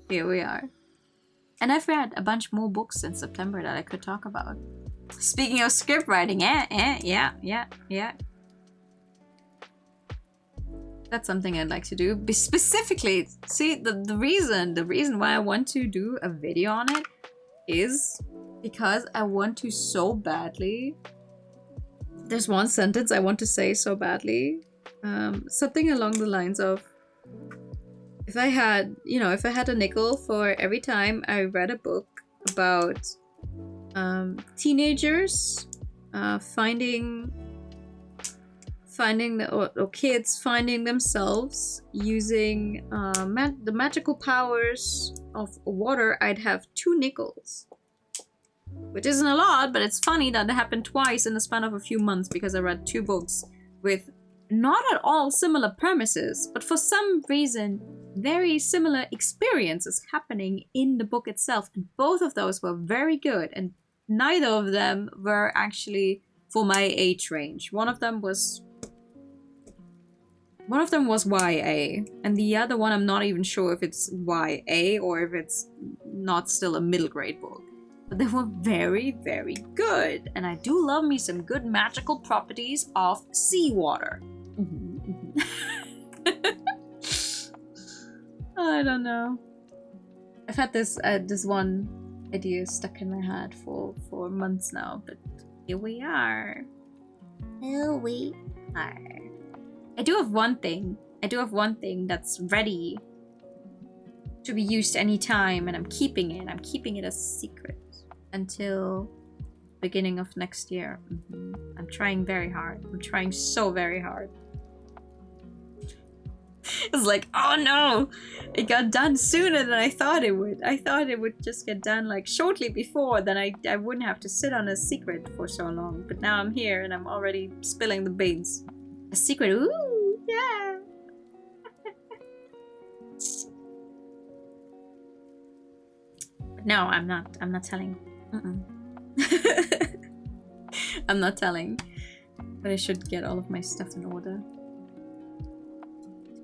Here we are. And I've read a bunch more books in September that I could talk about. Speaking of script writing, yeah. That's something I'd like to do. But specifically, see, the reason why I want to do a video on it is because I want to so badly. There's one sentence I want to say so badly. Something along the lines of, if I had a nickel for every time I read a book about teenagers finding kids finding themselves using the magical powers of water, I'd have 2 nickels. Which isn't a lot, but it's funny that it happened twice in the span of a few months because I read 2 books with not at all similar premises, but for some reason very similar experiences happening in the book itself, and both of those were very good, and neither of them were actually for my age range. One of them was YA, and the other one I'm not even sure if it's YA or if it's not still a middle grade book. But they were very, very good, and I do love me some good magical properties of seawater. I don't know. I've had this one idea stuck in my head for months now, but here we are. Here we are. I do have one thing that's ready to be used anytime, and I'm keeping it a secret until beginning of next year. I'm trying very hard. I'm trying so very hard. It's like, oh no, it got done sooner than I thought it would. I thought it would just get done like shortly before, then I wouldn't have to sit on a secret for so long. But now I'm here and I'm already spilling the beans. A secret, ooh, yeah. No, I'm not telling. I'm not telling. But I should get all of my stuff in order.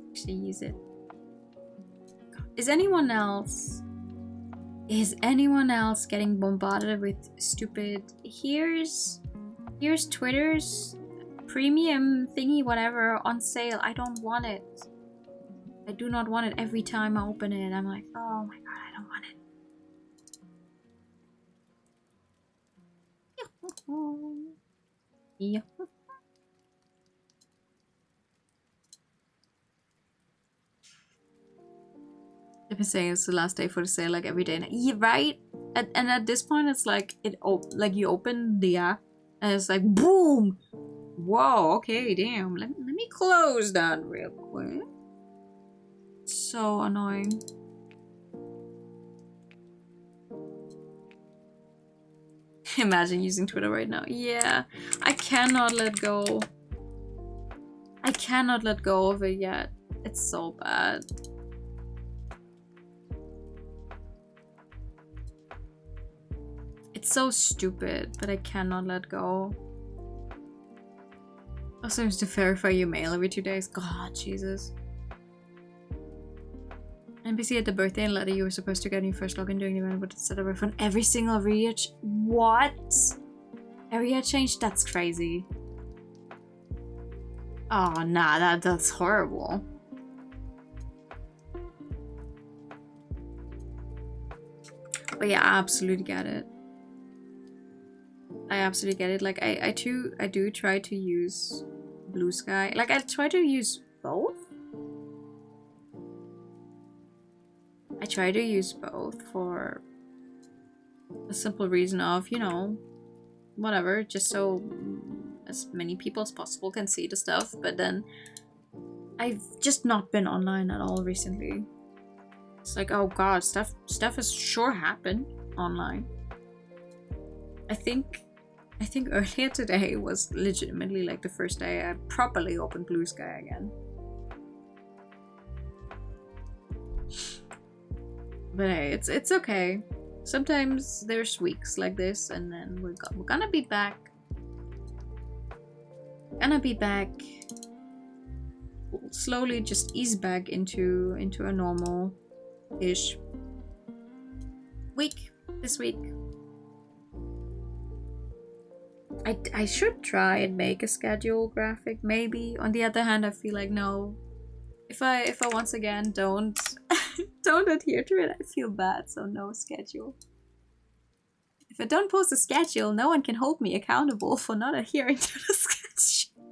Actually use it. Is anyone else getting bombarded with stupid here's Twitter's premium thingy whatever on sale? I don't want it. I do not want it. Every time I open it I'm like, oh my god, I don't want it. Yeah. I've been saying it's the last day for the sale like every day. Yeah, right? And at this point it's like you open the app and it's like boom! Whoa, okay, damn. Let me close that real quick. So annoying. Imagine using Twitter right now. Yeah, I cannot let go. I cannot let go of it yet. It's so bad. It's so stupid, but I cannot let go. Also, I have to verify your mail every 2 days. God, Jesus. NPC at the birthday and letter you were supposed to get in your first login during the event, but instead of refund every single area. What? Area change? That's crazy. Oh, nah, that's horrible. But yeah, I absolutely get it. I absolutely get it. Like I do try to use Blue Sky. Like I try to use both. I try to use both for a simple reason of, you know, whatever, just so as many people as possible can see the stuff. But then I've just not been online at all recently. It's like, oh god, stuff has sure happened online. I think earlier today was legitimately like the first day I properly opened Blue Sky again. But hey, it's okay. Sometimes there's weeks like this, and then we're gonna be back. Gonna be back. We'll slowly just ease back into a normal-ish week this week. I should try and make a schedule graphic, maybe. On the other hand, I feel like no. If I once again don't adhere to it, I feel bad, so no schedule. If I don't post a schedule, no one can hold me accountable for not adhering to the schedule.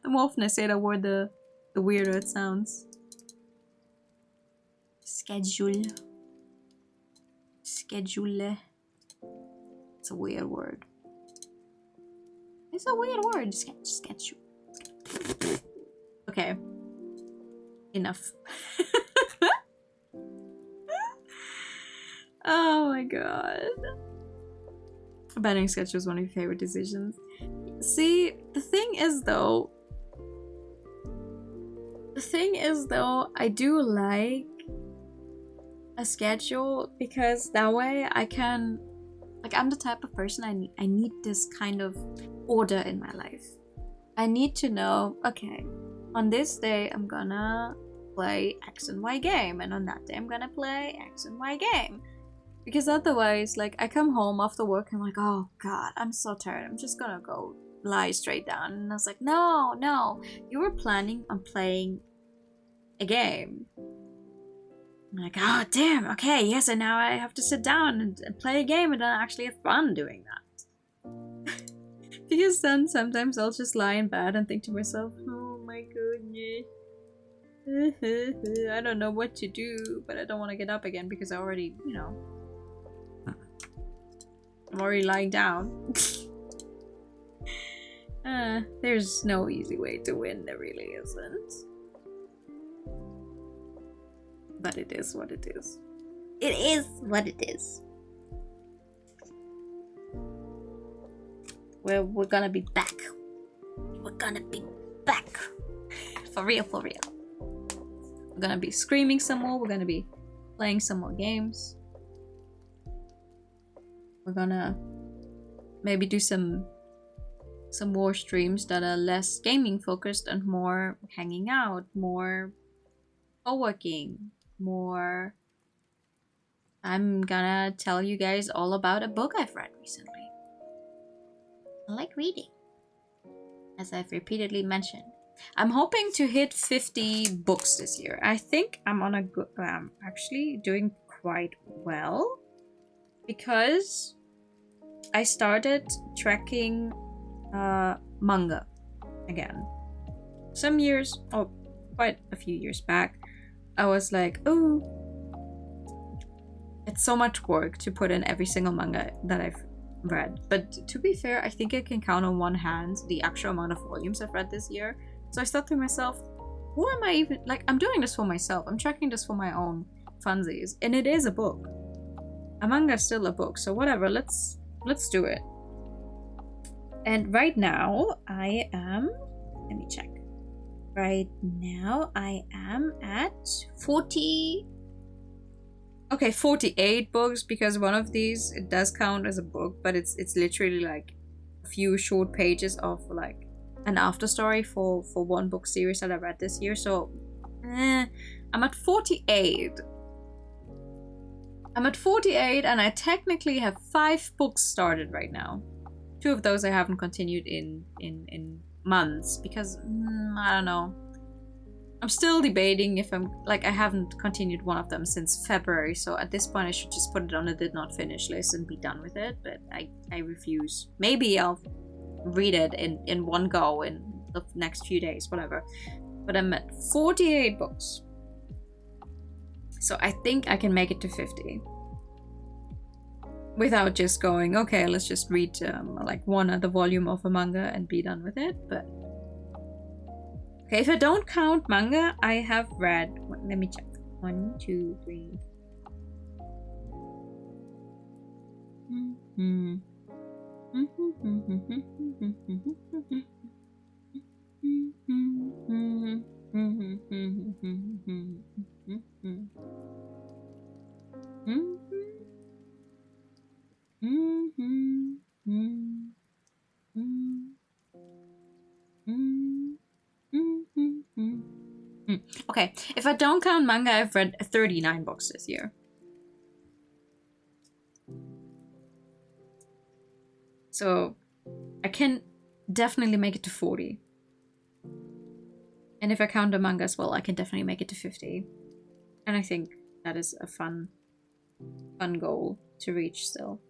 The more often I say that word, the weirder it sounds. Schedule. Schedule. It's a weird word. It's a weird word. Schedule. Okay. Enough. Oh my god. Abandoning schedule is one of your favorite decisions. See, the thing is though, I do like a schedule because that way I can, like, I'm the type of person I need this kind of order in my life. I need to know, okay, on this day I'm gonna play X and Y game, and on that day I'm gonna play X and Y game. Because otherwise, like, I come home after work and I'm like, oh god, I'm so tired, I'm just gonna go lie straight down. And I was like, no, you were planning on playing a game. I'm like, oh damn, okay, yes, and now I have to sit down and play a game and then actually have fun doing that. Because then sometimes I'll just lie in bed and think to myself, oh my goodness, I don't know what to do, but I don't want to get up again because I already, you know, I'm already lying down. There's no easy way to win, there really isn't. But it is what it is. It is what it is. We're gonna be back. We're gonna be back. For real, for real. We're gonna be screaming some more. We're gonna be playing some more games. We're gonna maybe do some more streams that are less gaming focused and more hanging out, more co-working, more... I'm gonna tell you guys all about a book I've read recently. I like reading, as I've repeatedly mentioned. I'm hoping to hit 50 books this year. I think I'm on a good... actually doing quite well. Because I started tracking manga again. Some years, quite a few years back, I was like, oh, it's so much work to put in every single manga that I've read. But to be fair, I think I can count on one hand the actual amount of volumes I've read this year. So I thought to myself, who am I even... Like, I'm doing this for myself. I'm tracking this for my own funsies. And it is a book. A manga is still a book. So whatever, let's do it. And right now, I am... Let me check. Right now, I am at 40... Okay, 48 books, because one of these, it does count as a book, but it's literally like a few short pages of like an after story for one book series that I read this year. So I'm at 48. I'm at 48 and I technically have 5 books started right now. 2 of those I haven't continued in months because I don't know. I'm still debating if I'm like, I haven't continued one of them since February, so at this point I should just put it on a did not finish list and be done with it, but I refuse. Maybe I'll read it in one go in the next few days, whatever. But I'm at 48 books. So I think I can make it to 50. Without just going, okay, let's just read like one other volume of a manga and be done with it, but... Okay, if I don't count manga, I have read... Let me check. 1, 2, 3... Okay, if I don't count manga, I've read 39 books this year. So I can definitely make it to 40. And if I count the manga as well, I can definitely make it to 50. And I think that is a fun goal to reach still.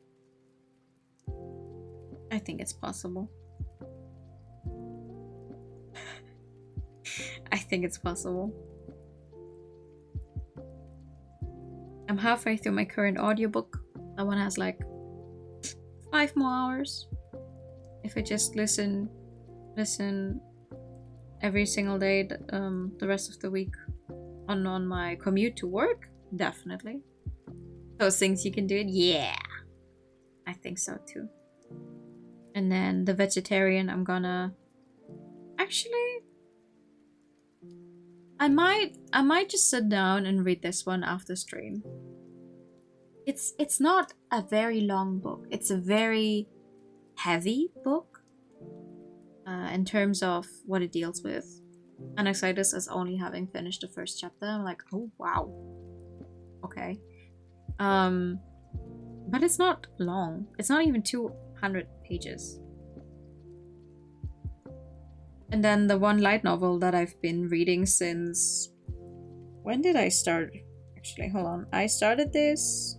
I think it's possible. I think it's possible. I'm halfway through my current audiobook. That one has like 5 more hours. If I just listen every single day, the rest of the week on my commute to work, definitely. Those things you can do it, yeah. I think so too. And then the vegetarian, I'm gonna actually. I might just sit down and read this one after stream. It's not a very long book. It's a very heavy book in terms of what it deals with. And I say this as only having finished the first chapter. I'm like, oh wow, okay. But it's not long. It's not even 200 pages. And then the one light novel that I've been reading since... When did I start? Actually, hold on. I started this...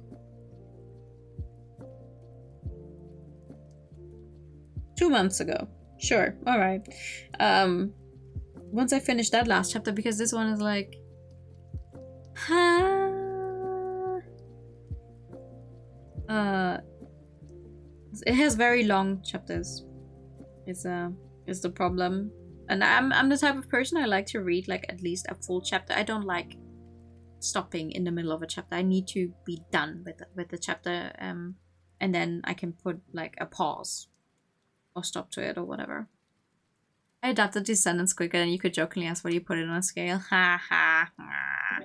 2 months ago. Sure, alright. Once I finished that last chapter, because this one is like... it has very long chapters. Is the problem. And I'm the type of person, I like to read like at least a full chapter. I don't like stopping in the middle of a chapter. I need to be done with the chapter, and then I can put like a pause or stop to it or whatever. I adapted this sentence quicker than you could jokingly ask what you put it on a scale. Ha ha ha.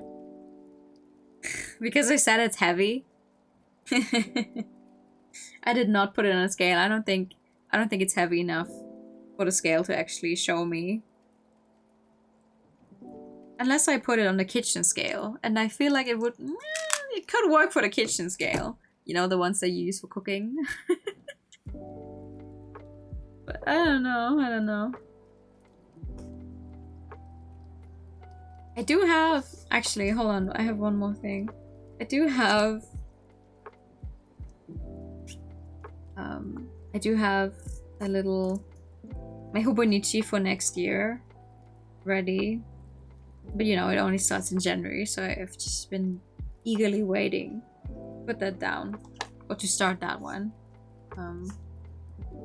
Because I said it's heavy. I did not put it on a scale. I don't think it's heavy enough for the scale to actually show me. Unless I put it on the kitchen scale. And I feel like it would... It could work for the kitchen scale. You know, the ones that you use for cooking. But I don't know. I do have... Actually, hold on. I have one more thing. I do have a little... My Hobonichi for next year ready. But you know, it only starts in January, so I've just been eagerly waiting to put that down. Or to start that one.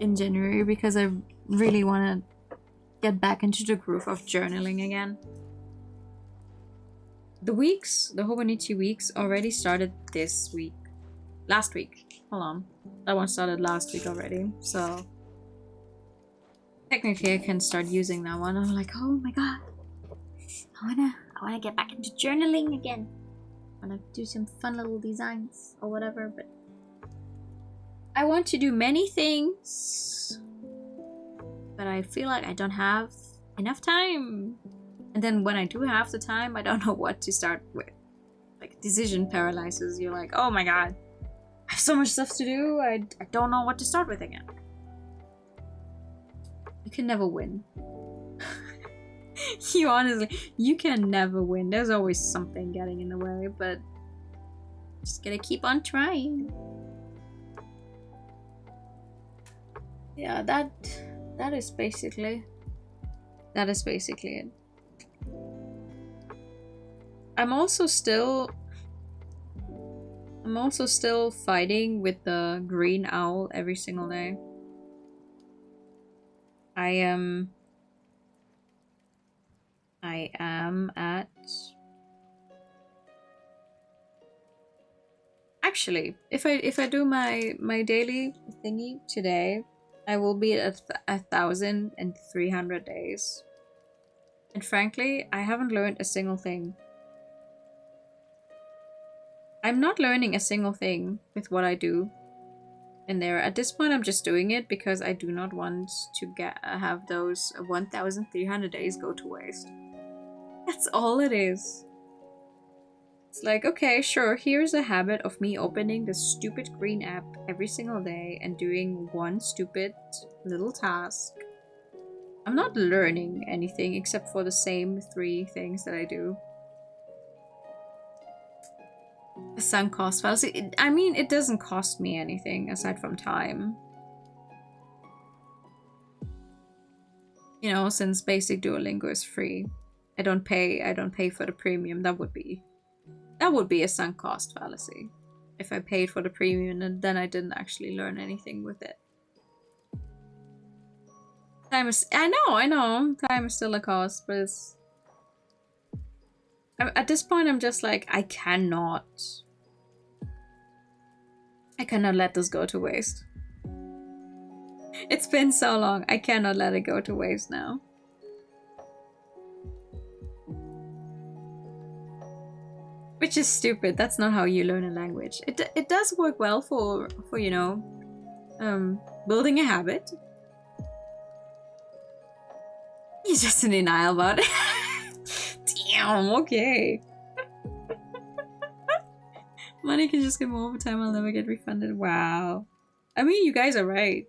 In January, because I really want to get back into the groove of journaling again. The Hobonichi weeks already started this week. Last week. Hold on. That one started last week already, so... Technically I can start using that one. I'm like, oh my god. I wanna get back into journaling again. I wanna do some fun little designs or whatever, but... I want to do many things, but I feel like I don't have enough time. And then when I do have the time, I don't know what to start with. Like, decision paralysis. You're like, oh my god, I have so much stuff to do, I don't know what to start with again. You can never win. You honestly, you can never win. There's always something getting in the way, but just gotta keep on trying. Yeah, that is basically it. I'm also still fighting with the green owl every single day. I am at... Actually, if I do my daily thingy today, I will be at 1,300 days. And frankly, I haven't learned a single thing. I'm not learning a single thing with what I do in there. At this point, I'm just doing it because I do not want to have those 1,300 days go to waste. That's all it is. It's like, okay, sure, here's a habit of me opening the stupid green app every single day and doing one stupid little task. I'm not learning anything except for the same 3 things that I do. A sunk cost fallacy. I mean, it doesn't cost me anything aside from time. You know, since basic Duolingo is free. I don't pay for the premium. That would be a sunk cost fallacy. If I paid for the premium and then I didn't actually learn anything with it. Time is... I know. Time is still a cost, but it's... At this point, I'm just like, I cannot let this go to waste. It's been so long. I cannot let it go to waste now. Which is stupid. That's not how you learn a language. It does work well for you know, building a habit. You're just in denial about it. Damn, okay. Money can just get more overtime, I'll never get refunded. Wow. I mean, you guys are right.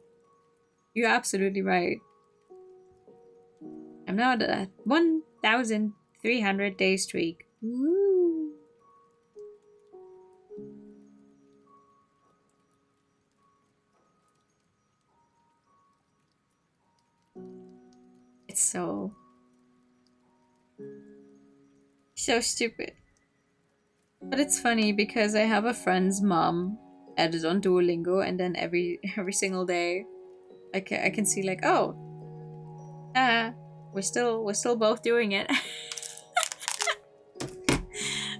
You're absolutely right. I'm now at a 1,300 day streak. Woo. It's so stupid. But it's funny because I have a friend's mom added on Duolingo, and then every single day I can see like, oh, we're still both doing it.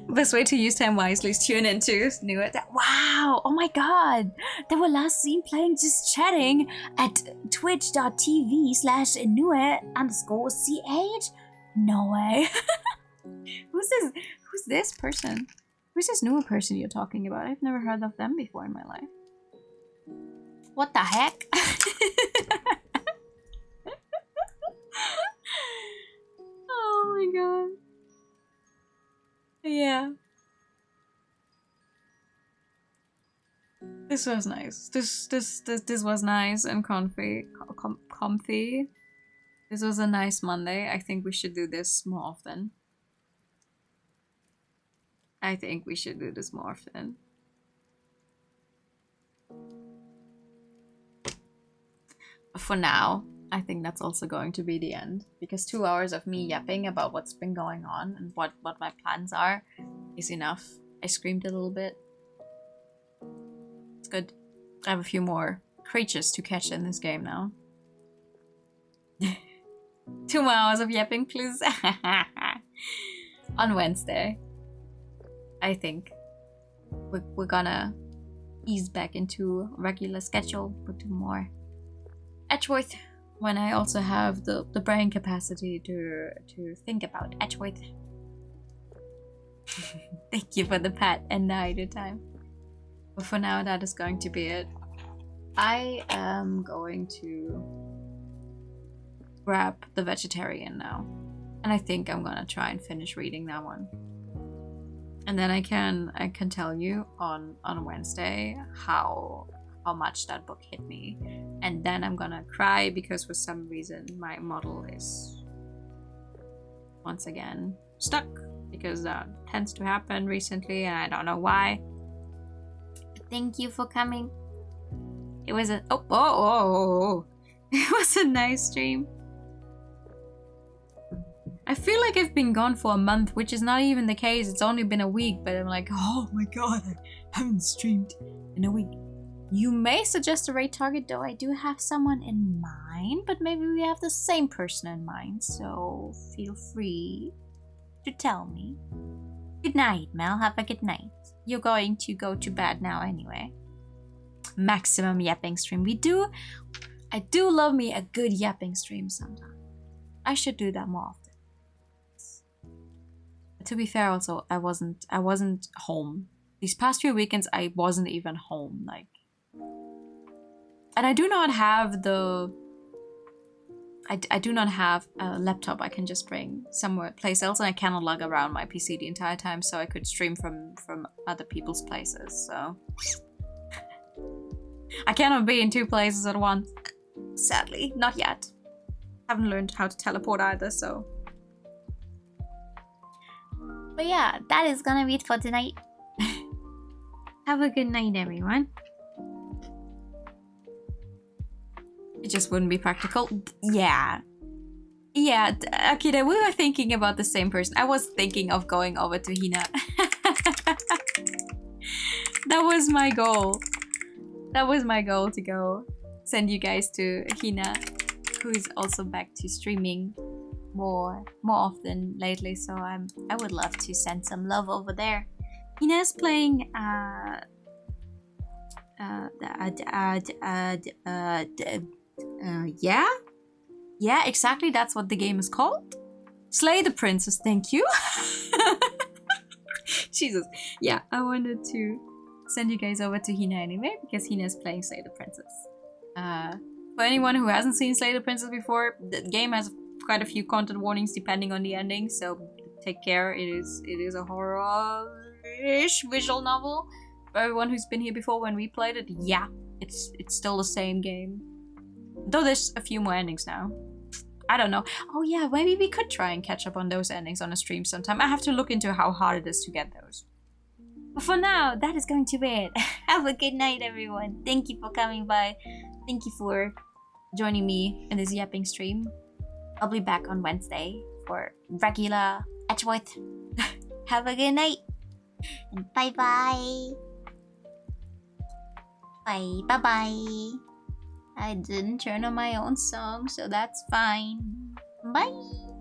Best way to use time wisely is tune into Nuit. Wow! Oh my god! They were last seen playing just chatting at twitch.tv/Nuit_CH? No way. Who's this person? Who's this newer person you're talking about? I've never heard of them before in my life. What the heck? Oh my god. Yeah. This was nice. This was nice and comfy. Comfy. This was a nice Monday. I think we should do this more often. But for now, I think that's also going to be the end. Because 2 hours of me yapping about what's been going on and what my plans are is enough. I screamed a little bit. It's good. I have a few more creatures to catch in this game now. 2 more hours of yapping, please. On Wednesday, I think we're gonna ease back into regular schedule. We'll do more Edgeworth when I also have the brain capacity to think about Edgeworth. Thank you for the pat and the idle time. But for now, that is going to be it. I am going to grab The Vegetarian now. And I think I'm gonna try and finish reading that one. And then I can tell you on Wednesday how much that book hit me. And then I'm gonna cry because for some reason my model is once again stuck because that tends to happen recently and I don't know why. Thank you for coming. It was a It was a nice stream. I feel like I've been gone for a month, which is not even the case. It's only been a week, but I'm like, oh my god, I haven't streamed in a week. You may suggest a raid target, though I do have someone in mind, but maybe we have the same person in mind, so feel free to tell me. Good night, Mel. Have a good night. You're going to go to bed now anyway. Maximum yapping stream. I do love me a good yapping stream sometimes. I should do that more often. To be fair, also, I wasn't home. These past few weekends, I wasn't even home, like. And I do not have I do not have a laptop I can just bring somewhere place else, and I cannot lug around my PC the entire time, so I could stream from other people's places, so. I cannot be in two places at once. Sadly, not yet. Haven't learned how to teleport either, so. But yeah, that is gonna be it for tonight. Have a good night, everyone. It just wouldn't be practical. Yeah. Yeah, Akira, we were thinking about the same person. I was thinking of going over to Hina. That was my goal. That was my goal, to go send you guys to Hina, who is also back to streaming more often lately, so I would love to send some love over there. Hina's playing yeah, exactly, that's what the game is called. Slay the Princess, thank you. Jesus. Yeah, I wanted to send you guys over to Hina anyway, because Hina's playing Slay the Princess. For anyone who hasn't seen Slay the Princess before, the game has quite a few content warnings depending on the ending, so take care. It is a horror-ish visual novel. For everyone who's been here before when we played it, yeah, it's still the same game. Though there's a few more endings now. I don't know. Oh yeah, maybe we could try and catch up on those endings on a stream sometime. I have to look into how hard it is to get those. But for now, that is going to be it. Have a good night, everyone. Thank you for coming by. Thank you for joining me in this yapping stream. I'll be back on Wednesday for regular Edgeworth. Have a good night. And bye-bye. Bye-bye. I didn't turn on my own song, so that's fine. Bye.